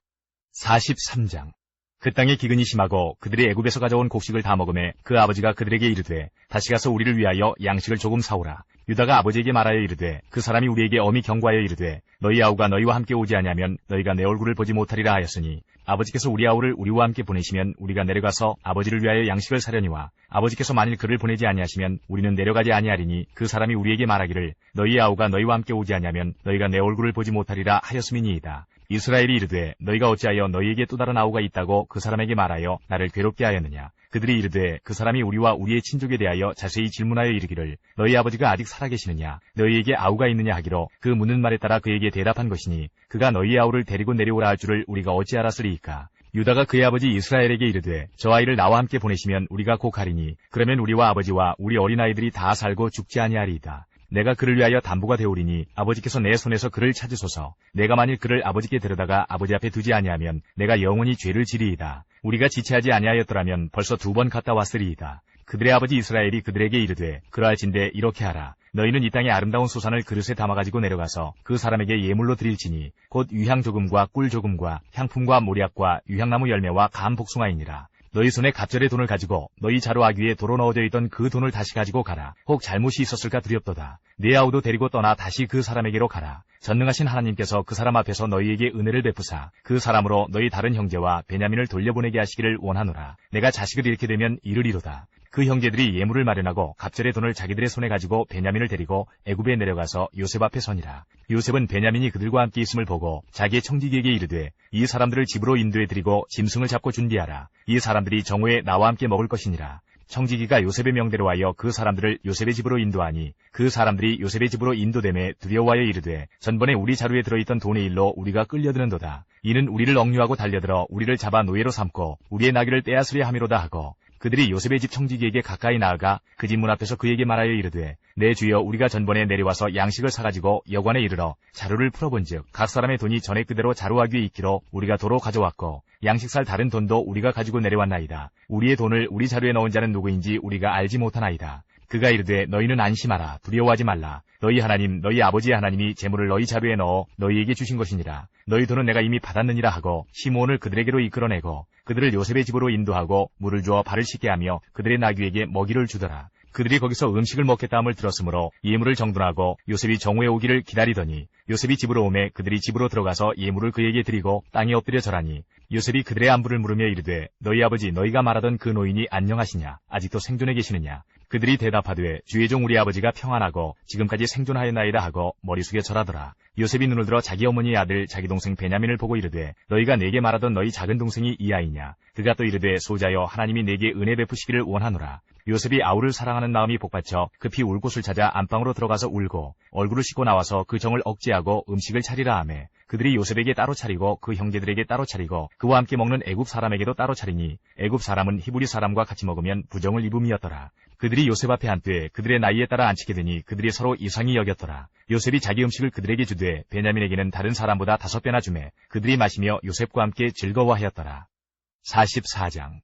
[SPEAKER 2] 43장. 그 땅에 기근이 심하고 그들이 애굽에서 가져온 곡식을 다 먹음에 그 아버지가 그들에게 이르되 다시 가서 우리를 위하여 양식을 조금 사오라. 유다가 아버지에게 말하여 이르되 그 사람이 우리에게 엄히 경고하여 이르되 너희 아우가 너희와 함께 오지 아니하면 너희가 내 얼굴을 보지 못하리라 하였으니 아버지께서 우리 아우를 우리와 함께 보내시면 우리가 내려가서 아버지를 위하여 양식을 사려니와 아버지께서 만일 그를 보내지 아니하시면 우리는 내려가지 아니하리니 그 사람이 우리에게 말하기를 너희 아우가 너희와 함께 오지 아니하면 너희가 내 얼굴을 보지 못하리라 하였음이니이다. 이스라엘이 이르되 너희가 어찌하여 너희에게 또 다른 아우가 있다고 그 사람에게 말하여 나를 괴롭게 하였느냐. 그들이 이르되 그 사람이 우리와 우리의 친족에 대하여 자세히 질문하여 이르기를 너희 아버지가 아직 살아계시느냐 너희에게 아우가 있느냐 하기로 그 묻는 말에 따라 그에게 대답한 것이니 그가 너희 아우를 데리고 내려오라 할 줄을 우리가 어찌 알았으리이까. 유다가 그의 아버지 이스라엘에게 이르되 저 아이를 나와 함께 보내시면 우리가 곧 가리니 그러면 우리와 아버지와 우리 어린아이들이 다 살고 죽지 아니하리이다. 내가 그를 위하여 담보가 되오리니 아버지께서 내 손에서 그를 찾으소서. 내가 만일 그를 아버지께 데려다가 아버지 앞에 두지 아니하면 내가 영원히 죄를 지리이다. 우리가 지체하지 아니하였더라면 벌써 2번 갔다 왔으리이다. 그들의 아버지 이스라엘이 그들에게 이르되 그러할진대 이렇게 하라. 너희는 이 땅의 아름다운 소산을 그릇에 담아가지고 내려가서 그 사람에게 예물로 드릴지니 곧 유향 조금과 꿀 조금과 향품과 모략과 유향나무 열매와 감 복숭아이니라. 너희 손에 갑절의 돈을 가지고 너희 자루 아귀에 도로 넣어져 있던 그 돈을 다시 가지고 가라. 혹 잘못이 있었을까 두렵도다. 네 아우도 데리고 떠나 다시 그 사람에게로 가라. 전능하신 하나님께서 그 사람 앞에서 너희에게 은혜를 베푸사 그 사람으로 너희 다른 형제와 베냐민을 돌려보내게 하시기를 원하노라. 내가 자식을 잃게 되면 이르리로다. 그 형제들이 예물을 마련하고 갑절의 돈을 자기들의 손에 가지고 베냐민을 데리고 애굽에 내려가서 요셉 앞에 서니라. 요셉은 베냐민이 그들과 함께 있음을 보고 자기의 청지기에게 이르되 이 사람들을 집으로 인도해 드리고 짐승을 잡고 준비하라. 이 사람들이 정오에 나와 함께 먹을 것이니라. 청지기가 요셉의 명대로 하여 그 사람들을 요셉의 집으로 인도하니 그 사람들이 요셉의 집으로 인도됨에 두려워하여 이르되 전번에 우리 자루에 들어있던 돈의 일로 우리가 끌려드는도다. 이는 우리를 억류하고 달려들어 우리를 잡아 노예로 삼고 우리의 나귀를 떼앗으려 함이로다 하고 그들이 요셉의 집 청지기에게 가까이 나아가 그 집 문 앞에서 그에게 말하여 이르되 내 주여 우리가 전번에 내려와서 양식을 사가지고 여관에 이르러 자루를 풀어본즉 각 사람의 돈이 전에 그대로 자루아귀에 있기로 우리가 도로 가져왔고 양식 살 다른 돈도 우리가 가지고 내려왔나이다. 우리의 돈을 우리 자루에 넣은 자는 누구인지 우리가 알지 못하나이다. 그가 이르되 너희는 안심하라. 두려워하지 말라. 너희 하나님 너희 아버지의 하나님이 재물을 너희 자루에 넣어 너희에게 주신 것이니라. 너희 돈은 내가 이미 받았느니라 하고 시므온을 그들에게로 이끌어내고 그들을 요셉의 집으로 인도하고 물을 주어 발을 씻게 하며 그들의 나귀에게 먹이를 주더라. 그들이 거기서 음식을 먹겠다 함을 들었으므로 예물을 정돈하고 요셉이 정오에 오기를 기다리더니 요셉이 집으로 오매 그들이 집으로 들어가서 예물을 그에게 드리고 땅에 엎드려 절하니 요셉이 그들의 안부를 물으며 이르되 너희 아버지 너희가 말하던 그 노인이 안녕하시냐 아직도 생존해 계시느냐. 그들이 대답하되 주의 종 우리 아버지가 평안하고 지금까지 생존하였나이다 하고 머리 숙여 절하더라. 요셉이 눈을 들어 자기 어머니의 아들 자기 동생 베냐민을 보고 이르되 너희가 내게 말하던 너희 작은 동생이 이 아이냐. 그가 또 이르되 소자여 하나님이 내게 은혜 베푸시기를 원하노라. 요셉이 아우를 사랑하는 마음이 복받쳐 급히 울 곳을 찾아 안방으로 들어가서 울고 얼굴을 씻고 나와서 그 정을 억제하고 음식을 차리라 하매 그들이 요셉에게 따로 차리고 그 형제들에게 따로 차리고 그와 함께 먹는 애굽 사람에게도 따로 차리니 애굽 사람은 히브리 사람과 같이 먹으면 부정을 입음이었더라. 그들이 요셉 앞에 앉되 그들의 나이에 따라 앉히게 되니 그들이 서로 이상히 여겼더라. 요셉이 자기 음식을 그들에게 주되 베냐민에게는 다른 사람보다 5배나 주매 그들이 마시며 요셉과 함께 즐거워하였더라. 44장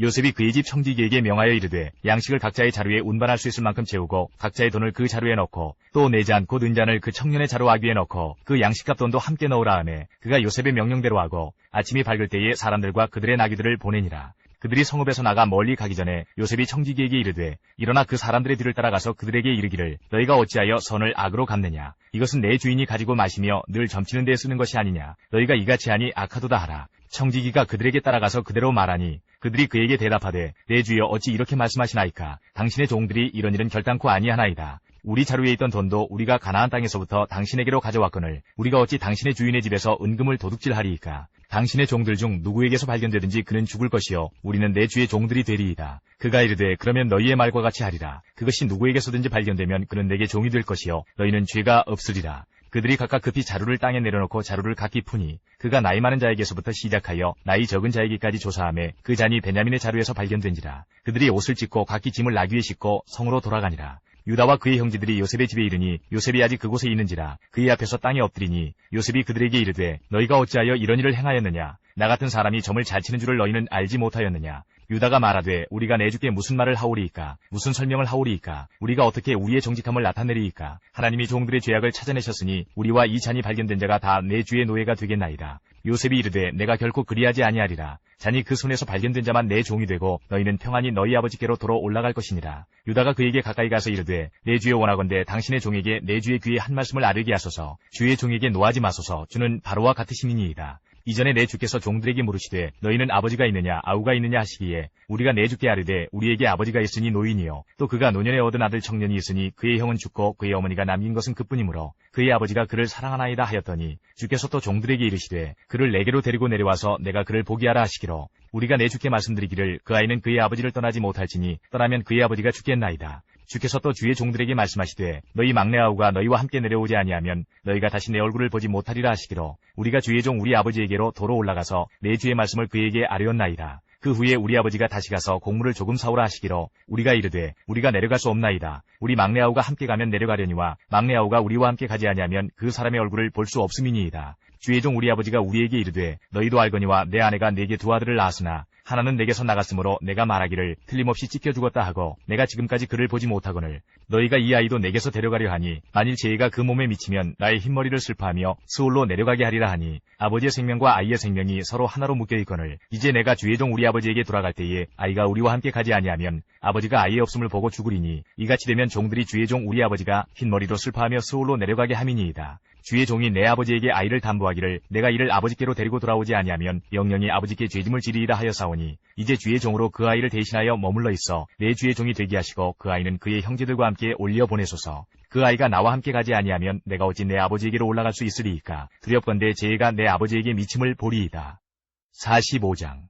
[SPEAKER 2] 요셉이 그의 집 청지기에게 명하여 이르되 양식을 각자의 자루에 운반할 수 있을 만큼 채우고 각자의 돈을 그 자루에 넣고 또 내 잔 곧 은잔을 그 청년의 자루 아귀에 넣고 그 양식값 돈도 함께 넣으라 하매 그가 요셉의 명령대로 하고 아침이 밝을 때에 사람들과 그들의 나귀들을 보내니라. 그들이 성읍에서 나가 멀리 가기 전에 요셉이 청지기에게 이르되 일어나 그 사람들의 뒤를 따라가서 그들에게 이르기를 너희가 어찌하여 선을 악으로 갚느냐. 이것은 내 주인이 가지고 마시며 늘 점치는 데에 쓰는 것이 아니냐. 너희가 이같이 하니 악하도다 하라. 청지기가 그들에게 따라가서 그대로 말하니 그들이 그에게 대답하되 내 주여 어찌 이렇게 말씀하시나이까. 당신의 종들이 이런 일은 결단코 아니하나이다. 우리 자루에 있던 돈도 우리가 가나안 땅에서부터 당신에게로 가져왔거늘 우리가 어찌 당신의 주인의 집에서 은금을 도둑질하리이까. 당신의 종들 중 누구에게서 발견되든지 그는 죽을 것이요 우리는 내 주의 종들이 되리이다. 그가 이르되 그러면 너희의 말과 같이 하리라. 그것이 누구에게서든지 발견되면 그는 내게 종이 될 것이요 너희는 죄가 없으리라. 그들이 각각 급히 자루를 땅에 내려놓고 자루를 각기 푸니 그가 나이 많은 자에게서부터 시작하여 나이 적은 자에게까지 조사하매 그 잔이 베냐민의 자루에서 발견된지라. 그들이 옷을 찢고 각기 짐을 나귀에 싣고 성으로 돌아가니라. 유다와 그의 형제들이 요셉의 집에 이르니 요셉이 아직 그곳에 있는지라. 그의 앞에서 땅에 엎드리니 요셉이 그들에게 이르되 너희가 어찌하여 이런 일을 행하였느냐. 나 같은 사람이 점을 잘 치는 줄을 너희는 알지 못하였느냐. 유다가 말하되 우리가 내 주께 무슨 말을 하오리이까. 무슨 설명을 하오리이까. 우리가 어떻게 우리의 정직함을 나타내리이까. 하나님이 종들의 죄악을 찾아내셨으니 우리와 이 잔이 발견된 자가 다 내 주의 노예가 되겠나이다. 요셉이 이르되 내가 결코 그리하지 아니하리라. 잔이 그 손에서 발견된 자만 내 종이 되고 너희는 평안히 너희 아버지께로 돌아 올라갈 것이니라. 유다가 그에게 가까이 가서 이르되 내 주의 원하건대 당신의 종에게 내 주의 귀에 한 말씀을 아뢰게 하소서. 주의 종에게 노하지 마소서. 주는 바로와 같으심이니이다. 이전에 내 주께서 종들에게 물으시되 너희는 아버지가 있느냐 아우가 있느냐 하시기에 우리가 내 주께 아뢰되 우리에게 아버지가 있으니 노인이요 또 그가 노년에 얻은 아들 청년이 있으니 그의 형은 죽고 그의 어머니가 남긴 것은 그뿐이므로 그의 아버지가 그를 사랑하나이다 하였더니 주께서 또 종들에게 이르시되 그를 내게로 데리고 내려와서 내가 그를 보게 하라 하시기로 우리가 내 주께 말씀드리기를 그 아이는 그의 아버지를 떠나지 못할지니 떠나면 그의 아버지가 죽겠나이다. 주께서 또 주의 종들에게 말씀하시되 너희 막내 아우가 너희와 함께 내려오지 아니하면 너희가 다시 내 얼굴을 보지 못하리라 하시기로 우리가 주의 종 우리 아버지에게로 도로 올라가서 내 주의 말씀을 그에게 아뢰었나이다. 그 후에 우리 아버지가 다시 가서 곡물을 조금 사오라 하시기로 우리가 이르되 우리가 내려갈 수 없나이다. 우리 막내 아우가 함께 가면 내려가려니와 막내 아우가 우리와 함께 가지 아니하면 그 사람의 얼굴을 볼 수 없음이니이다. 주의 종 우리 아버지가 우리에게 이르되 너희도 알거니와 내 아내가 내게 2 아들을 낳았으나 하나는 내게서 나갔으므로 내가 말하기를 틀림없이 찢겨 죽었다 하고 내가 지금까지 그를 보지 못하거늘 너희가 이 아이도 내게서 데려가려 하니 만일 제 애가 그 몸에 미치면 나의 흰머리를 슬퍼하며 스올로 내려가게 하리라 하니 아버지의 생명과 아이의 생명이 서로 하나로 묶여 있거늘 이제 내가 주의 종 우리 아버지에게 돌아갈 때에 아이가 우리와 함께 가지 아니하면 아버지가 아이의 없음을 보고 죽으리니 이같이 되면 종들이 주의 종 우리 아버지가 흰머리로 슬퍼하며 스올로 내려가게 함이니이다. 주의 종이 내 아버지에게 아이를 담보하기를 내가 이를 아버지께로 데리고 돌아오지 아니하면 영영이 아버지께 죄짐을 지리이다 하였사오니 이제 주의 종으로 그 아이를 대신하여 머물러 있어 내 주의 종이 되게 하시고 그 아이는 그의 형제들과 함께 올려 보내소서. 그 아이가 나와 함께 가지 아니하면 내가 어찌 내 아버지에게로 올라갈 수 있으리이까. 두렵건대 제 애가 내 아버지에게 미침을 보리이다. 45장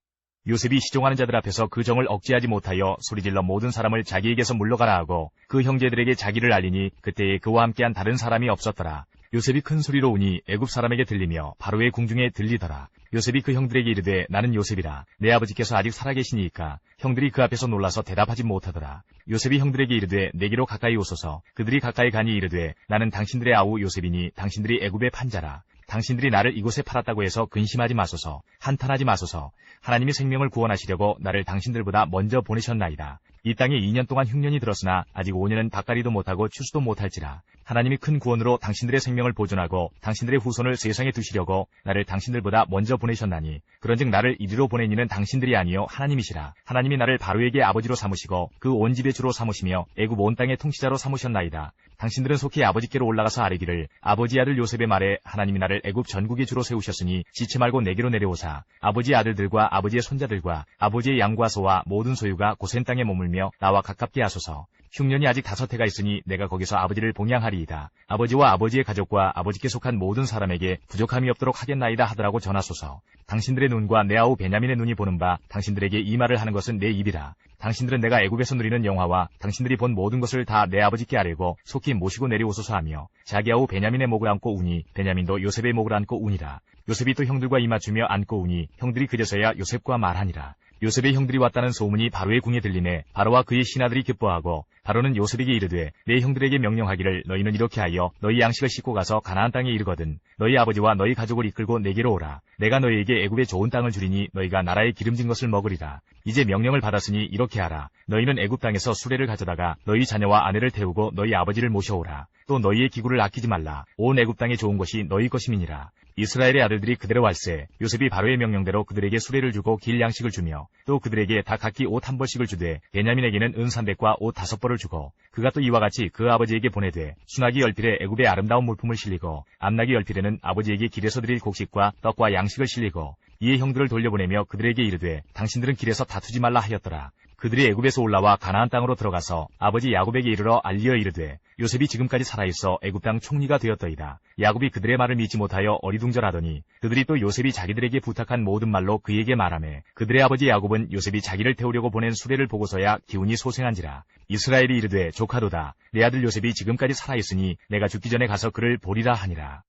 [SPEAKER 2] 요셉이 시종하는 자들 앞에서 그 정을 억제하지 못하여 소리질러 모든 사람을 자기에게서 물러가라 하고 그 형제들에게 자기를 알리니 그때에 그와 함께한 다른 사람이 없었더라. 요셉이 큰 소리로 우니 애굽 사람에게 들리며 바로의 궁중에 들리더라. 요셉이 그 형들에게 이르되 나는 요셉이라. 내 아버지께서 아직 살아계시니이까. 형들이 그 앞에서 놀라서 대답하지 못하더라. 요셉이 형들에게 이르되 내게로 가까이 오소서. 그들이 가까이 가니 이르되 나는 당신들의 아우 요셉이니 당신들이 애굽의 판자라. 당신들이 나를 이곳에 팔았다고 해서 근심하지 마소서. 한탄하지 마소서. 하나님이 생명을 구원하시려고 나를 당신들보다 먼저 보내셨나이다. 이 땅에 2년 동안 흉년이 들었으나 아직 5년은 밭갈이도 못하고 추수도 못할지라. 하나님이 큰 구원으로 당신들의 생명을 보존하고 당신들의 후손을 세상에 두시려고 나를 당신들보다 먼저 보내셨나니 그런즉 나를 이리로 보낸 이는 당신들이 아니요 하나님이시라. 하나님이 나를 바로에게 아버지로 삼으시고 그 온 집의 주로 삼으시며 애굽 온 땅의 통치자로 삼으셨나이다. 당신들은 속히 아버지께로 올라가서 아뢰기를 아버지 아들 요셉의 말에 하나님이 나를 애굽 전국의 주로 세우셨으니 지체 말고 내게로 내려오사 아버지의 아들들과 아버지의 손자들과 아버지의 양과 소와 모든 소유가 고센 땅에 머물며 나와 가깝게 하소서. 흉년이 아직 5해가 있으니 내가 거기서 아버지를 봉양하리이다. 아버지와 아버지의 가족과 아버지께 속한 모든 사람에게 부족함이 없도록 하겠나이다 하더라고 전하소서. 당신들의 눈과 내 아우 베냐민의 눈이 보는 바 당신들에게 이 말을 하는 것은 내 입이라. 당신들은 내가 애굽에서 누리는 영화와 당신들이 본 모든 것을 다 내 아버지께 아뢰고 속히 모시고 내려오소서 하며 자기 아우 베냐민의 목을 안고 우니 베냐민도 요셉의 목을 안고 우니라. 요셉이 또 형들과 입맞추며 안고 우니 형들이 그제서야 요셉과 말하니라. 요셉의 형들이 왔다는 소문이 바로의 궁에 들리매 바로와 그의 신하들이 기뻐하고 바로는 요셉에게 이르되 내 형들에게 명령하기를 너희는 이렇게 하여 너희 양식을 싣고 가서 가나안 땅에 이르거든 너희 아버지와 너희 가족을 이끌고 내게로 오라. 내가 너희에게 애굽의 좋은 땅을 주리니 너희가 나라의 기름진 것을 먹으리라. 이제 명령을 받았으니 이렇게 하라. 너희는 애굽 땅에서 수레를 가져다가 너희 자녀와 아내를 태우고 너희 아버지를 모셔오라. 또 너희의 기구를 아끼지 말라. 온 애굽 땅에 좋은 것이 너희 것임이니라. 이스라엘의 아들들이 그대로 할세 요셉이 바로의 명령대로 그들에게 수레를 주고 길 양식을 주며 또 그들에게 다 각기 옷 1벌씩을 주되 베냐민에게는 은 300과 옷 5벌을 주고 그가 또 이와 같이 그 아버지에게 보내되 수나기 열필에 애굽의 아름다운 물품을 실리고 암나기 열필에는 아버지에게 길에서 드릴 곡식과 떡과 양식을 실리고 이에 형들을 돌려보내며 그들에게 이르되 당신들은 길에서 다투지 말라 하였더라. 그들이 애굽에서 올라와 가나안 땅으로 들어가서 아버지 야곱에게 이르러 알리어 이르되 요셉이 지금까지 살아있어 애굽 땅 총리가 되었더이다. 야곱이 그들의 말을 믿지 못하여 어리둥절하더니 그들이 또 요셉이 자기들에게 부탁한 모든 말로 그에게 말하매 그들의 아버지 야곱은 요셉이 자기를 태우려고 보낸 수레를 보고서야 기운이 소생한지라. 이스라엘이 이르되 조카도다. 내 아들 요셉이 지금까지 살아있으니 내가 죽기 전에 가서 그를 보리라 하니라.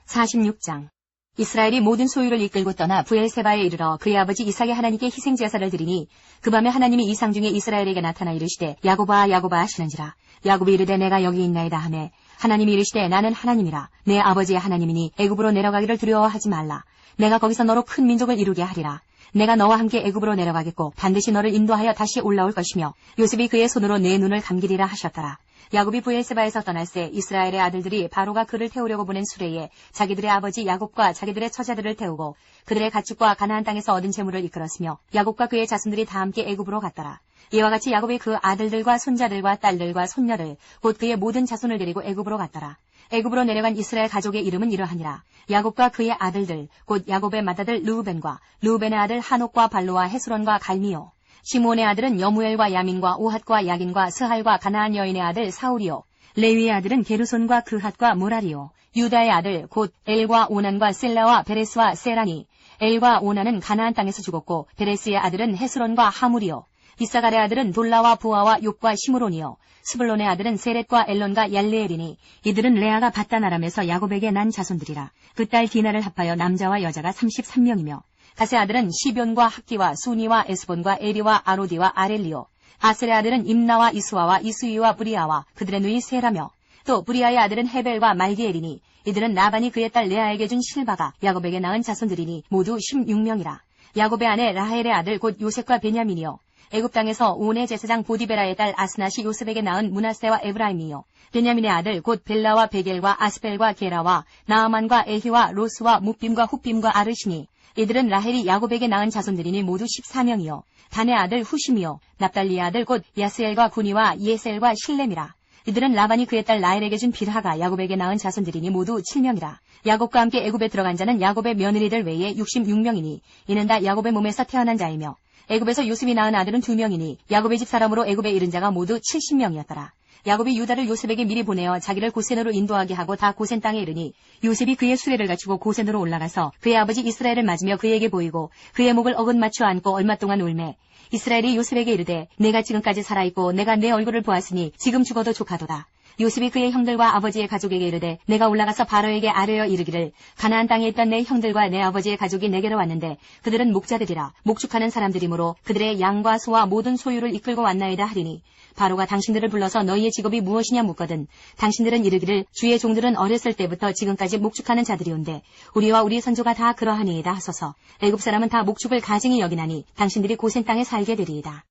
[SPEAKER 3] 46장 이스라엘이 모든 소유를 이끌고 떠나 부엘세바에 이르러 그의 아버지 이삭의 하나님께 희생제사를 드리니 그 밤에 하나님이 이상 중에 이스라엘에게 나타나 이르시되 야곱아 야곱아 하시는지라. 야곱이 이르되 내가 여기 있나이다 하매 하나님이 이르시되 나는 하나님이라. 내 아버지의 하나님이니 애굽으로 내려가기를 두려워하지 말라. 내가 거기서 너로 큰 민족을 이루게 하리라. 내가 너와 함께 애굽으로 내려가겠고 반드시 너를 인도하여 다시 올라올 것이며 요셉이 그의 손으로 내 눈을 감기리라 하셨더라. 야곱이 부엘세바에서 떠날새 이스라엘의 아들들이 바로가 그를 태우려고 보낸 수레에 자기들의 아버지 야곱과 자기들의 처자들을 태우고 그들의 가축과 가나안 땅에서 얻은 재물을 이끌었으며 야곱과 그의 자손들이 다 함께 애굽으로 갔더라. 이와 같이 야곱이 그 아들들과 손자들과 딸들과 손녀들 곧 그의 모든 자손을 데리고 애굽으로 갔더라. 애굽으로 내려간 이스라엘 가족의 이름은 이러하니라. 야곱과 그의 아들들 곧 야곱의 맏아들 르우벤과 르우벤의 아들 하녹과 발로와 헤스론과 갈미요. 시므온의 아들은 여무엘과 야민과 오핫과 야긴과 스할과 가나안 여인의 아들 사울이요. 레위의 아들은 게르손과 그핫과 모라리요. 유다의 아들 곧 엘과 오난과 셀라와 베레스와 세라니. 엘과 오난은 가나안 땅에서 죽었고 베레스의 아들은 헤스론과 하물이요. 이사갈의 아들은 돌라와 부아와 욕과 시므론이요. 스불론의 아들은 세렛과 엘론과 얄레엘이니 이들은 레아가 밧단 아람에서 야곱에게 난 자손들이라. 그 딸 디나를 합하여 남자와 여자가 33명이며 가세 아들은 시변과 학기와 수니와 에스본과 에리와 아로디와 아렐리오. 아셀의 아들은 임나와 이스와와 이스위와 브리아와 그들의 누이 세라며 또 브리아의 아들은 헤벨과 말기엘이니 이들은 나반이 그의 딸 레아에게 준 실바가 야곱에게 낳은 자손들이니 모두 16명이라. 야곱의 아내 라헬의 아들 곧 요셉과 베냐민이요. 애굽 땅에서 온의 제사장 보디베라의 딸 아스낫이 요셉에게 낳은 므낫세와 에브라임이요. 베냐민의 아들 곧 벨라와 베겔과 아스벨과 게라와 나아만과 에히와 로스와 묵빔과 훗빔과 아르시니 이들은 라헬이 야곱에게 낳은 자손들이니 모두 14명이요. 단의 아들 후심이요. 납달리의 아들 곧 야스엘과 구니와 예셀과 실렘이라. 이들은 라반이 그의 딸 라헬에게 준 빌하가 야곱에게 낳은 자손들이니 모두 7명이라. 야곱과 함께 애굽에 들어간 자는 야곱의 며느리들 외에 66명이니 이는 다 야곱의 몸에서 태어난 자이며 애굽에서 요셉이 낳은 아들은 2명이니 야곱의 집 사람으로 애굽에 이른 자가 모두 70명이었더라. 야곱이 유다를 요셉에게 미리 보내어 자기를 고센으로 인도하게 하고 다 고센 땅에 이르니 요셉이 그의 수레를 갖추고 고센으로 올라가서 그의 아버지 이스라엘을 맞으며 그에게 보이고 그의 목을 어긋 맞춰 안고 얼마 동안 울매 이스라엘이 요셉에게 이르되 내가 지금까지 살아있고 내가 내 얼굴을 보았으니 지금 죽어도 족하도다. 요셉이 그의 형들과 아버지의 가족에게 이르되 내가 올라가서 바로에게 아뢰어 이르기를 가나안 땅에 있던 내 형들과 내 아버지의 가족이 내게로 왔는데 그들은 목자들이라 목축하는 사람들이므로 그들의 양과 소와 모든 소유를 이끌고 왔나이다 하리니 바로가 당신들을 불러서 너희의 직업이 무엇이냐 묻거든 당신들은 이르기를 주의 종들은 어렸을 때부터 지금까지 목축하는 자들이온데 우리와 우리 선조가 다 그러하니이다 하소서. 애굽 사람은 다 목축을 가증히 여기나니 당신들이 고센 땅에 살게 되리이다.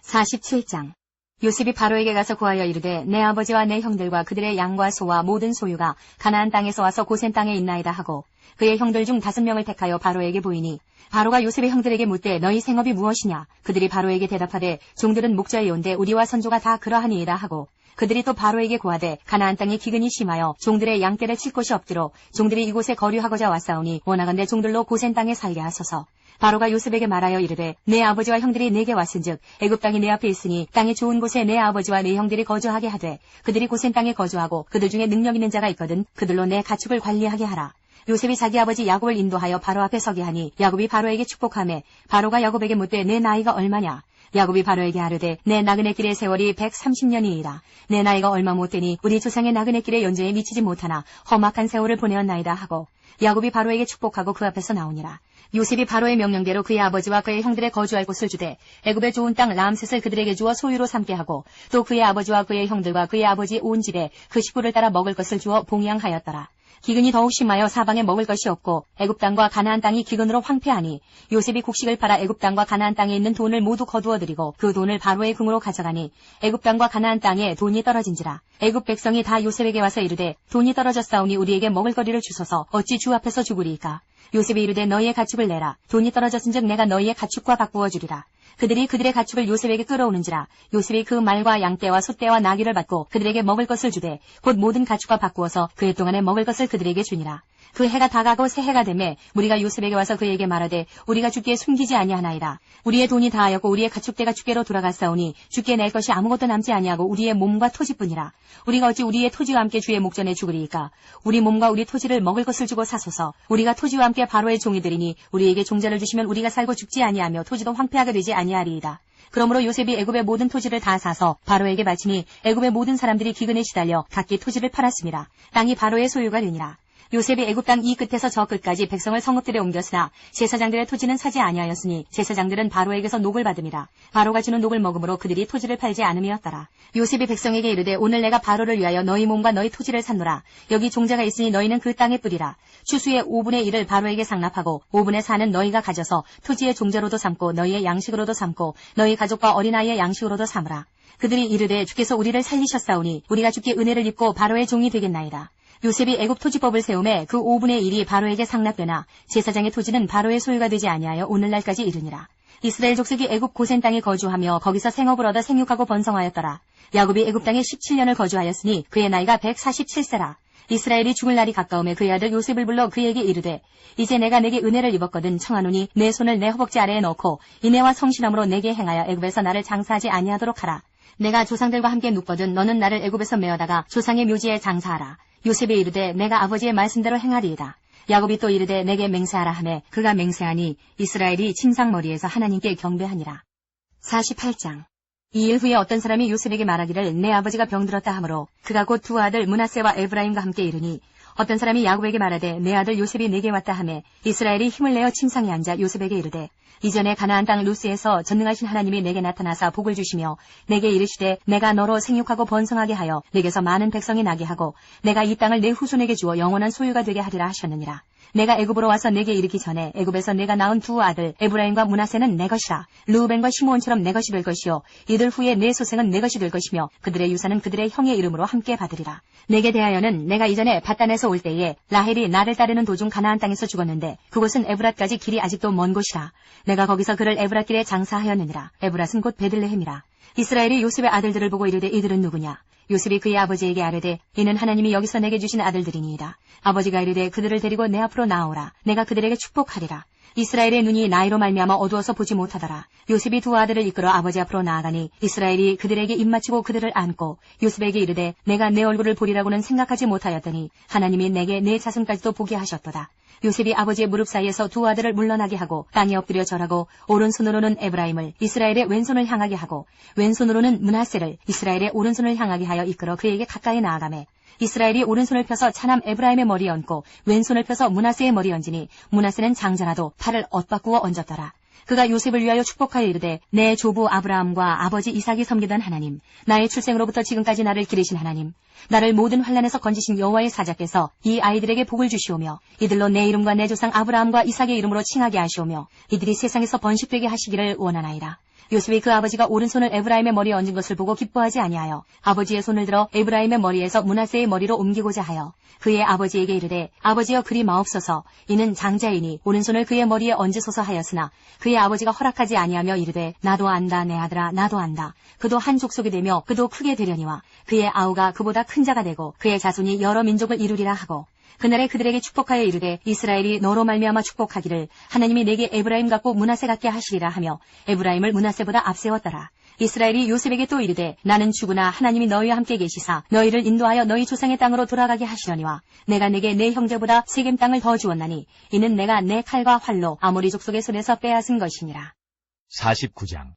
[SPEAKER 3] 47장 요셉이 바로에게 가서 구하여 이르되 내 아버지와 내 형들과 그들의 양과 소와 모든 소유가 가나안 땅에서 와서 고센 땅에 있나이다 하고 그의 형들 중 5명을 택하여 바로에게 보이니 바로가 요셉의 형들에게 묻되 너희 생업이 무엇이냐 그들이 바로에게 대답하되 종들은 목자이온데 우리와 선조가 다 그러하니이다 하고 그들이 또 바로에게 구하되 가나안 땅이 기근이 심하여 종들의 양떼를 칠 곳이 없기로 종들이 이곳에 거류하고자 왔사오니 원하건대 종들로 고센 땅에 살게 하소서. 바로가 요셉에게 말하여 이르되 내 아버지와 형들이 내게 왔은즉 애굽 땅이 내 앞에 있으니 땅의 좋은 곳에 내 아버지와 내 형들이 거주하게 하되 그들이 고센 땅에 거주하고 그들 중에 능력 있는 자가 있거든 그들로 내 가축을 관리하게 하라. 요셉이 자기 아버지 야곱을 인도하여 바로 앞에 서게 하니 야곱이 바로에게 축복하매 바로가 야곱에게 묻되 내 나이가 얼마냐. 야곱이 바로에게 아뢰되 내 나그네 길의 세월이 130년이니라. 내 나이가 얼마 못되니 우리 조상의 나그네 길의 연조에 미치지 못하나 험악한 세월을 보내었나이다 하고 야곱이 바로에게 축복하고 그 앞에서 나오니라. 요셉이 바로의 명령대로 그의 아버지와 그의 형들의 거주할 곳을 주되 애굽의 좋은 땅 람셋을 그들에게 주어 소유로 삼게 하고 또 그의 아버지와 그의 형들과 그의 아버지 온 집에 그 식구를 따라 먹을 것을 주어 봉양하였더라. 기근이 더욱 심하여 사방에 먹을 것이 없고 애굽 땅과 가나안 땅이 기근으로 황폐하니 요셉이 곡식을 팔아 애굽 땅과 가나안 땅에 있는 돈을 모두 거두어들이고 그 돈을 바로의 궁으로 가져가니 애굽 땅과 가나안 땅에 돈이 떨어진지라. 애굽 백성이 다 요셉에게 와서 이르되 돈이 떨어졌사오니 우리에게 먹을 거리를 주소서 어찌 주 앞에서 죽으리이까. 요셉이 이르되 너희의 가축을 내라. 돈이 떨어졌은즉 내가 너희의 가축과 바꾸어 주리라. 그들이 그들의 가축을 요셉에게 끌어오는지라. 요셉이 그 말과 양떼와 소떼와 나귀를 받고 그들에게 먹을 것을 주되 곧 모든 가축과 바꾸어서 그 해 동안에 먹을 것을 그들에게 주니라. 그 해가 다가고 새해가 되매 무리가 요셉에게 와서 그에게 말하되 우리가 주께 숨기지 아니하나이다. 우리의 돈이 다하였고 우리의 가축대가 주께로 돌아갔사오니 주께 낼 것이 아무것도 남지 아니하고 우리의 몸과 토지뿐이라. 우리가 어찌 우리의 토지와 함께 주의 목전에 죽으리이까. 우리 몸과 우리 토지를 먹을 것을 주고 사소서. 우리가 토지와 함께 바로의 종이 되리니 우리에게 종자를 주시면 우리가 살고 죽지 아니하며 토지도 황폐하게 되지 아니하리이다. 그러므로 요셉이 애굽의 모든 토지를 다 사서 바로에게 바치니 애굽의 모든 사람들이 기근에 시달려 각기 토지를 팔았습니다. 땅이 바로의 소유가 되니라. 요셉이 애굽 땅 이 끝에서 저 끝까지 백성을 성읍들에 옮겼으나 제사장들의 토지는 사지 아니하였으니 제사장들은 바로에게서 녹을 받음이라. 바로가 주는 녹을 먹음으로 그들이 토지를 팔지 않음이었더라. 요셉이 백성에게 이르되 오늘 내가 바로를 위하여 너희 몸과 너희 토지를 샀노라. 여기 종자가 있으니 너희는 그 땅에 뿌리라. 추수의 5분의 1을 바로에게 상납하고 5분의 4는 너희가 가져서 토지의 종자로도 삼고 너희의 양식으로도 삼고 너희 가족과 어린아이의 양식으로도 삼으라. 그들이 이르되 주께서 우리를 살리셨사오니 우리가 주께 은혜를 입고 바로의 종이 되겠나이다. 요셉이 애굽 토지법을 세우매 그 5분의 1이 바로에게 상납되나 제사장의 토지는 바로의 소유가 되지 아니하여 오늘날까지 이르니라. 이스라엘 족속이 애굽 고센 땅에 거주하며 거기서 생업을 얻어 생육하고 번성하였더라. 야곱이 애굽 땅에 17년을 거주하였으니 그의 나이가 147세라. 이스라엘이 죽을 날이 가까우매 그의 아들 요셉을 불러 그에게 이르되 이제 내가 내게 은혜를 입었거든 청하노니 내 손을 내 허벅지 아래에 넣고 인애와 성실함으로 내게 행하여 애굽에서 나를 장사하지 아니하도록 하라. 내가 조상들과 함께 눕거든 너는 나를 애굽에서 메어다가 조상의 묘지에 장사하라. 요셉이 이르되 내가 아버지의 말씀대로 행하리이다. 야곱이 또 이르되 내게 맹세하라 하매 그가 맹세하니 이스라엘이 침상머리에서 하나님께 경배하니라. 48장 이 일 후에 어떤 사람이 요셉에게 말하기를 내 아버지가 병들었다 하므로 그가 곧 두 아들 므낫세와 에브라임과 함께 이르니 어떤 사람이 야곱에게 말하되 내 아들 요셉이 내게 왔다 하매 이스라엘이 힘을 내어 침상에 앉아 요셉에게 이르되 이전에 가나안 땅 루스에서 전능하신 하나님이 내게 나타나사 복을 주시며 내게 이르시되 내가 너로 생육하고 번성하게 하여 내게서 많은 백성이 나게 하고 내가 이 땅을 내 후손에게 주어 영원한 소유가 되게 하리라 하셨느니라. 내가 애굽으로 와서 내게 이르기 전에 애굽에서 내가 낳은 두 아들 에브라임과 므낫세는 내 것이라. 르우벤과 시므온처럼 내 것이 될 것이요 이들 후에 내 소생은 내 것이 될 것이며 그들의 유산은 그들의 형의 이름으로 함께 받으리라. 내게 대하여는 내가 이전에 밧단에서 올 때에 라헬이 나를 따르는 도중 가나안 땅에서 죽었는데 그곳은 에브랏까지 길이 아직도 먼 곳이라. 내가 거기서 그를 에브랏길에 장사하였느니라. 에브랏은 곧 베들레헴이라. 이스라엘이 요셉의 아들들을 보고 이르되 이들은 누구냐? 요셉이 그의 아버지에게 아뢰되 이는 하나님이 여기서 내게 주신 아들들이니이다. 아버지가 이르되 그들을 데리고 내 앞으로 나오라. 내가 그들에게 축복하리라. 이스라엘의 눈이 나이로 말미암아 어두워서 보지 못하더라. 요셉이 두 아들을 이끌어 아버지 앞으로 나아가니 이스라엘이 그들에게 입맞추고 그들을 안고 요셉에게 이르되 내가 내 얼굴을 보리라고는 생각하지 못하였더니 하나님이 내게 내 자손까지도 보게 하셨도다. 요셉이 아버지의 무릎 사이에서 두 아들을 물러나게 하고 땅에 엎드려 절하고 오른손으로는 에브라임을 이스라엘의 왼손을 향하게 하고 왼손으로는 므낫세를 이스라엘의 오른손을 향하게 하여 이끌어 그에게 가까이 나아가매 이스라엘이 오른손을 펴서 차남 에브라임의 머리에 얹고 왼손을 펴서 므낫세의 머리에 얹으니 므낫세는 장자라도 팔을 엇바꾸어 얹었더라. 그가 요셉을 위하여 축복하여 이르되 내 조부 아브라함과 아버지 이삭이 섬기던 하나님, 나의 출생으로부터 지금까지 나를 기르신 하나님, 나를 모든 환난에서 건지신 여호와의 사자께서 이 아이들에게 복을 주시오며 이들로 내 이름과 내 조상 아브라함과 이삭의 이름으로 칭하게 하시오며 이들이 세상에서 번식되게 하시기를 원하나이다. 요셉이 그 아버지가 오른손을 에브라임의 머리에 얹은 것을 보고 기뻐하지 아니하여 아버지의 손을 들어 에브라임의 머리에서 므낫세의 머리로 옮기고자 하여 그의 아버지에게 이르되 아버지여 그리 마옵소서 이는 장자이니 오른손을 그의 머리에 얹으소서 하였으나 그의 아버지가 허락하지 아니하며 이르되 나도 안다 내 아들아 나도 안다. 그도 한 족속이 되며 그도 크게 되려니와 그의 아우가 그보다 큰 자가 되고 그의 자손이 여러 민족을 이루리라 하고 그날에 그들에게 축복하여 이르되 이스라엘이 너로 말미암아 축복하기를 하나님이 내게 에브라임 같고 므낫세 같게 하시리라 하며 에브라임을 므낫세보다 앞세웠더라. 이스라엘이 요셉에게 또 이르되 나는 죽으나 하나님이 너희와 함께 계시사 너희를 인도하여 너희 조상의 땅으로 돌아가게 하시려니와 내가 내게 내 형제보다 세겜 땅을 더 주었나니 이는 내가 내 칼과 활로 아모리 족속의 손에서 빼앗은 것이니라.
[SPEAKER 2] 49장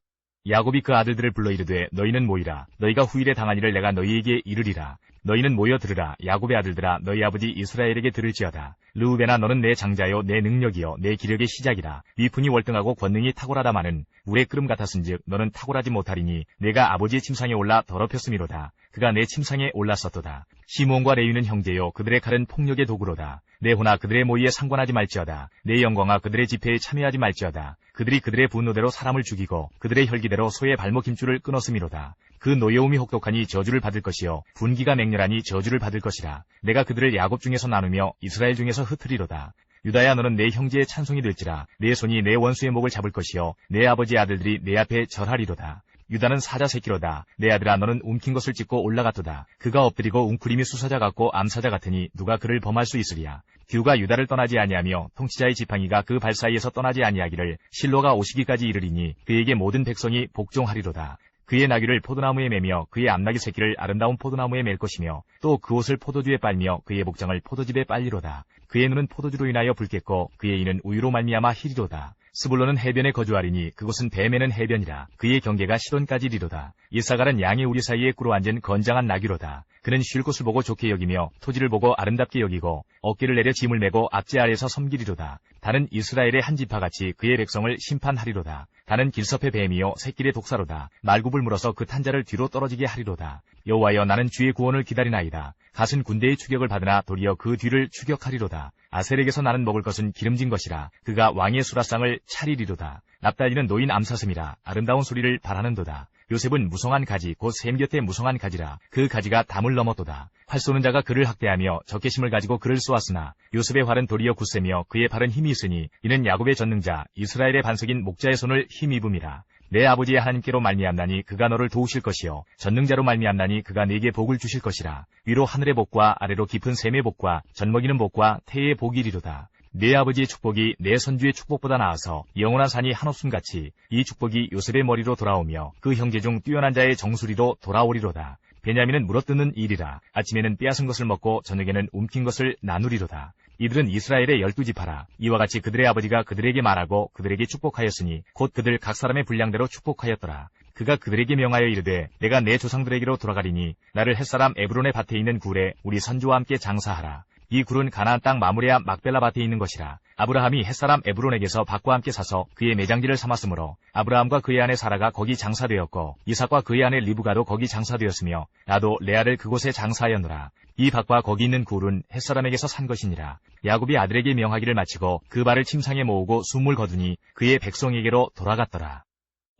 [SPEAKER 2] 야곱이 그 아들들을 불러 이르되 너희는 모이라. 너희가 후일에 당한 일을 내가 너희에게 이르리라. 너희는 모여 들으라. 야곱의 아들들아 너희 아버지 이스라엘에게 들을지어다. 르우벤아 너는 내 장자요 내 능력이요 내 기력의 시작이라. 위풍이 월등하고 권능이 탁월하다마는 물의 끓음 같았은즉 너는 탁월하지 못하리니 내가 아버지의 침상에 올라 더럽혔음이로다. 그가 내 침상에 올랐었도다. 시므온과 레위는 형제요 그들의 칼은 폭력의 도구로다. 내 호나 그들의 모의에 상관하지 말지어다. 내 영광아 그들의 집회에 참여하지 말지어다. 그들이 그들의 분노대로 사람을 죽이고 그들의 혈기대로 소의 발목 힘줄을 끊었음이로다. 그 노여움이 혹독하니 저주를 받을 것이요 분기가 맹렬하니 저주를 받을 것이라. 내가 그들을 야곱 중에서 나누며 이스라엘 중에서 흩으리로다. 유다야 너는 내 형제의 찬송이 될지라. 내 손이 내 원수의 목을 잡을 것이요 내 아버지의 아들들이 내 앞에 절하리로다. 유다는 사자 새끼로다. 내 아들아 너는 움킨 것을 찢고 올라갔도다. 그가 엎드리고 웅크림이 수사자 같고 암사자 같으니 누가 그를 범할 수 있으리야. 규가 유다를 떠나지 아니하며 통치자의 지팡이가 그 발 사이에서 떠나지 아니하기를 실로가 오시기까지 이르리니 그에게 모든 백성이 복종하리로다. 그의 나귀를 포도나무에 매며 그의 암나귀 새끼를 아름다운 포도나무에 맬 것이며 또 그 옷을 포도주에 빨며 그의 복장을 포도즙에 빨리로다. 그의 눈은 포도주로 인하여 붉겠고 그의 이는 우유로 말미암아 희리로다. 스불론은 해변에 거주하리니 그곳은 뱀에는 해변이라. 그의 경계가 시돈까지리로다. 이사갈은 양의 우리 사이에 꿇어 앉은 건장한 나귀로다. 그는 쉴 곳을 보고 좋게 여기며 토지를 보고 아름답게 여기고 어깨를 내려 짐을 메고 앞제 아래에서 섬기리로다. 다는 이스라엘의 한 지파같이 그의 백성을 심판하리로다. 다는 길섭의 뱀이요 새끼의 독사로다. 말굽을 물어서 그 탄자를 뒤로 떨어지게 하리로다. 여호와여 나는 주의 구원을 기다리나이다. 갓은 군대의 추격을 받으나 도리어 그 뒤를 추격하리로다. 아셀에게서 나는 먹을 것은 기름진 것이라. 그가 왕의 수라상을 차리리로다. 납달리는 노인 암사슴이라. 아름다운 소리를 바라는도다. 요셉은 무성한 가지 곧 샘 곁에 무성한 가지라. 그 가지가 담을 넘었도다. 활 쏘는 자가 그를 학대하며 적개심을 가지고 그를 쏘았으나 요셉의 활은 도리어 굳세며 그의 팔은 힘이 있으니 이는 야곱의 전능자 이스라엘의 반석인 목자의 손을 힘입음이라. 내 아버지의 하나님께로 말미암나니 그가 너를 도우실 것이요 전능자로 말미암나니 그가 네게 복을 주실 것이라. 위로 하늘의 복과 아래로 깊은 샘의 복과 젖먹이는 복과 태의 복이리로다. 내 아버지의 축복이 내 선주의 축복보다 나아서 영원한 산이 한없음같이 이 축복이 요셉의 머리로 돌아오며 그 형제 중 뛰어난 자의 정수리로 돌아오리로다. 베냐민은 물어뜯는 일이라. 아침에는 빼앗은 것을 먹고 저녁에는 움킨 것을 나누리로다. 이들은 이스라엘의 12지파라. 이와 같이 그들의 아버지가 그들에게 말하고 그들에게 축복하였으니 곧 그들 각 사람의 분량대로 축복하였더라. 그가 그들에게 명하여 이르되 내가 내 조상들에게로 돌아가리니 나를 햇사람 에브론의 밭에 있는 굴에 우리 선조와 함께 장사하라. 이 굴은 가나안 땅 마므레아 막벨라 밭에 있는 것이라. 아브라함이 햇사람 에브론에게서 밭과 함께 사서 그의 매장지를 삼았으므로 아브라함과 그의 아내 사라가 거기 장사되었고 이삭과 그의 아내 리브가도 거기 장사되었으며 나도 레아를 그곳에 장사하였노라. 이 밭과 거기 있는 굴은 햇사람에게서 산 것이니라. 야곱이 아들에게 명하기를 마치고 그 발을 침상에 모으고 숨을 거두니 그의 백성에게로 돌아갔더라.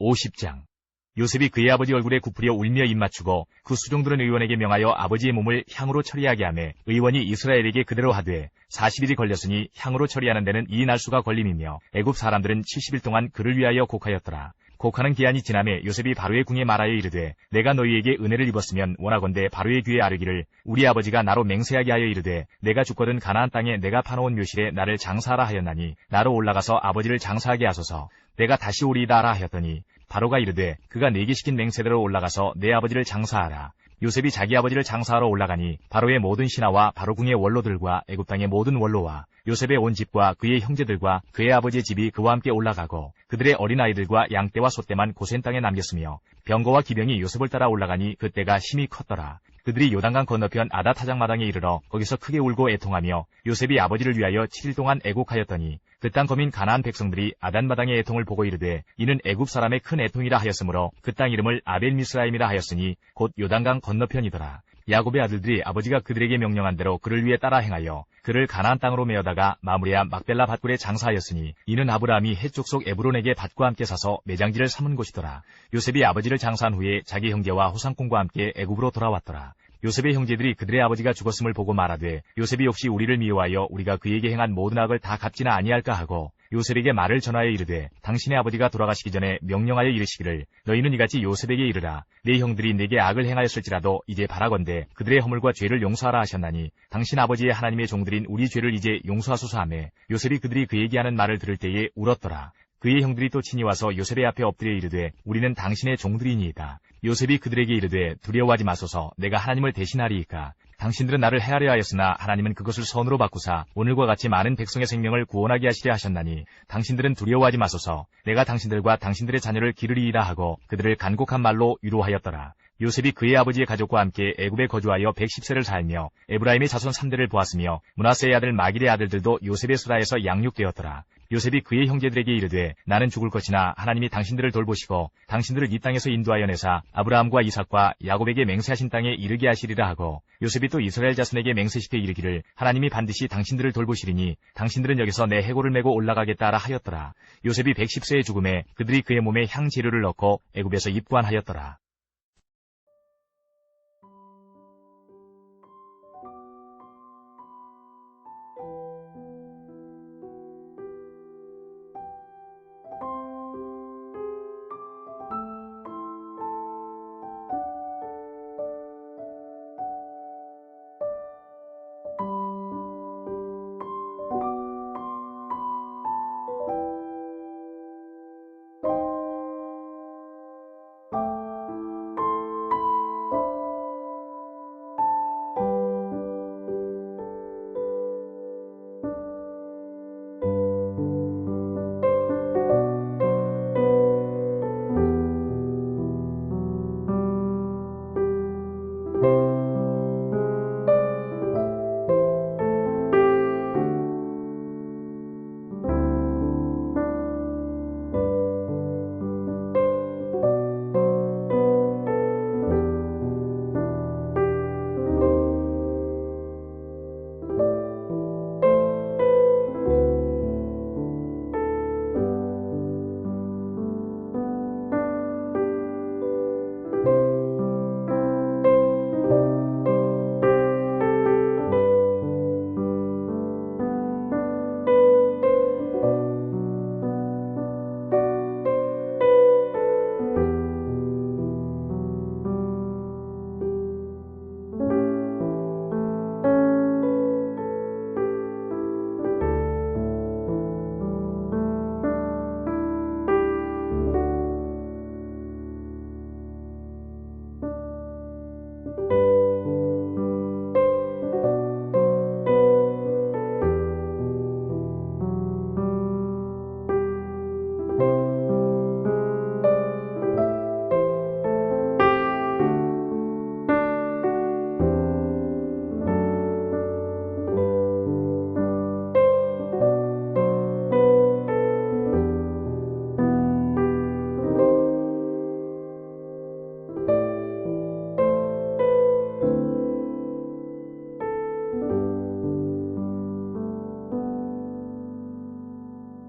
[SPEAKER 2] 50장. 요셉이 그의 아버지 얼굴에 굽으려 울며 입맞추고 그 수종들은 의원에게 명하여 아버지의 몸을 향으로 처리하게 하매 의원이 이스라엘에게 그대로 하되 40일이 걸렸으니 향으로 처리하는 데는 이 날수가 걸림이며 애굽 사람들은 70일 동안 그를 위하여 곡하였더라. 곡하는 기한이 지남에 요셉이 바로의 궁에 말하여 이르되 내가 너희에게 은혜를 입었으면 원하건대 바로의 귀에 아뢰기를 우리 아버지가 나로 맹세하게 하여 이르되 내가 죽거든 가나안 땅에 내가 파놓은 묘실에 나를 장사하라 하였나니 나로 올라가서 아버지를 장사하게 하소서. 내가 다시 오리이다 하라 하였더니 바로가 이르되 그가 네게 시킨 맹세대로 올라가서 내 아버지를 장사하라. 요셉이 자기 아버지를 장사하러 올라가니 바로의 모든 신하와 바로궁의 원로들과 애굽 땅의 모든 원로와 요셉의 온 집과 그의 형제들과 그의 아버지의 집이 그와 함께 올라가고 그들의 어린아이들과 양떼와 소떼만 고센 땅에 남겼으며 병거와 기병이 요셉을 따라 올라가니 그때가 심히 컸더라. 그들이 요단강 건너편 아닷타작 마당에 이르러 거기서 크게 울고 애통하며 요셉이 아버지를 위하여 7일 동안 애곡하였더니 그 땅 거민 가나안 백성들이 아단 마당의 애통을 보고 이르되 이는 애굽 사람의 큰 애통이라 하였으므로 그 땅 이름을 아벨미스라임이라 하였으니 곧 요단강 건너편이더라. 야곱의 아들들이 아버지가 그들에게 명령한 대로 그를 위해 따라 행하여 그를 가나안 땅으로 메어다가 마므레아 막벨라 밭굴에 장사하였으니 이는 아브라함이 헷 족속 에브론에게 밭과 함께 사서 매장지를 삼은 곳이더라. 요셉이 아버지를 장사한 후에 자기 형제와 호상공과 함께 애굽으로 돌아왔더라. 요셉의 형제들이 그들의 아버지가 죽었음을 보고 말하되 요셉이 역시 우리를 미워하여 우리가 그에게 행한 모든 악을 다 갚지나 아니할까 하고 요셉에게 말을 전하여 이르되 당신의 아버지가 돌아가시기 전에 명령하여 이르시기를 너희는 이같이 요셉에게 이르라. 내 형들이 내게 악을 행하였을지라도 이제 바라건대 그들의 허물과 죄를 용서하라 하셨나니 당신 아버지의 하나님의 종들인 우리 죄를 이제 용서하소서 하매 요셉이 그들이 그에게 하는 말을 들을 때에 울었더라. 그의 형들이 또 친히 와서 요셉의 앞에 엎드려 이르되 우리는 당신의 종들이니이다. 요셉이 그들에게 이르되 두려워하지 마소서. 내가 하나님을 대신하리이까. 당신들은 나를 해하려 하였으나 하나님은 그것을 선으로 바꾸사 오늘과 같이 많은 백성의 생명을 구원하게 하시려 하셨나니 당신들은 두려워하지 마소서. 내가 당신들과 당신들의 자녀를 기르리이다 하고 그들을 간곡한 말로 위로하였더라. 요셉이 그의 아버지의 가족과 함께 애굽에 거주하여 110세를 살며 에브라임의 자손 3대를 보았으며 므낫세의 아들 마길의 아들들도 요셉의 수라에서 양육되었더라. 요셉이 그의 형제들에게 이르되 나는 죽을 것이나 하나님이 당신들을 돌보시고 당신들을 이 땅에서 인도하여 내사 아브라함과 이삭과 야곱에게 맹세하신 땅에 이르게 하시리라 하고 요셉이 또 이스라엘 자손에게 맹세시켜 이르기를 하나님이 반드시 당신들을 돌보시리니 당신들은 여기서 내 해골을 메고 올라가겠다 하라 하였더라. 요셉이 110세에 죽음에 그들이 그의 몸에 향 재료를 넣고 애굽에서 입관하였더라.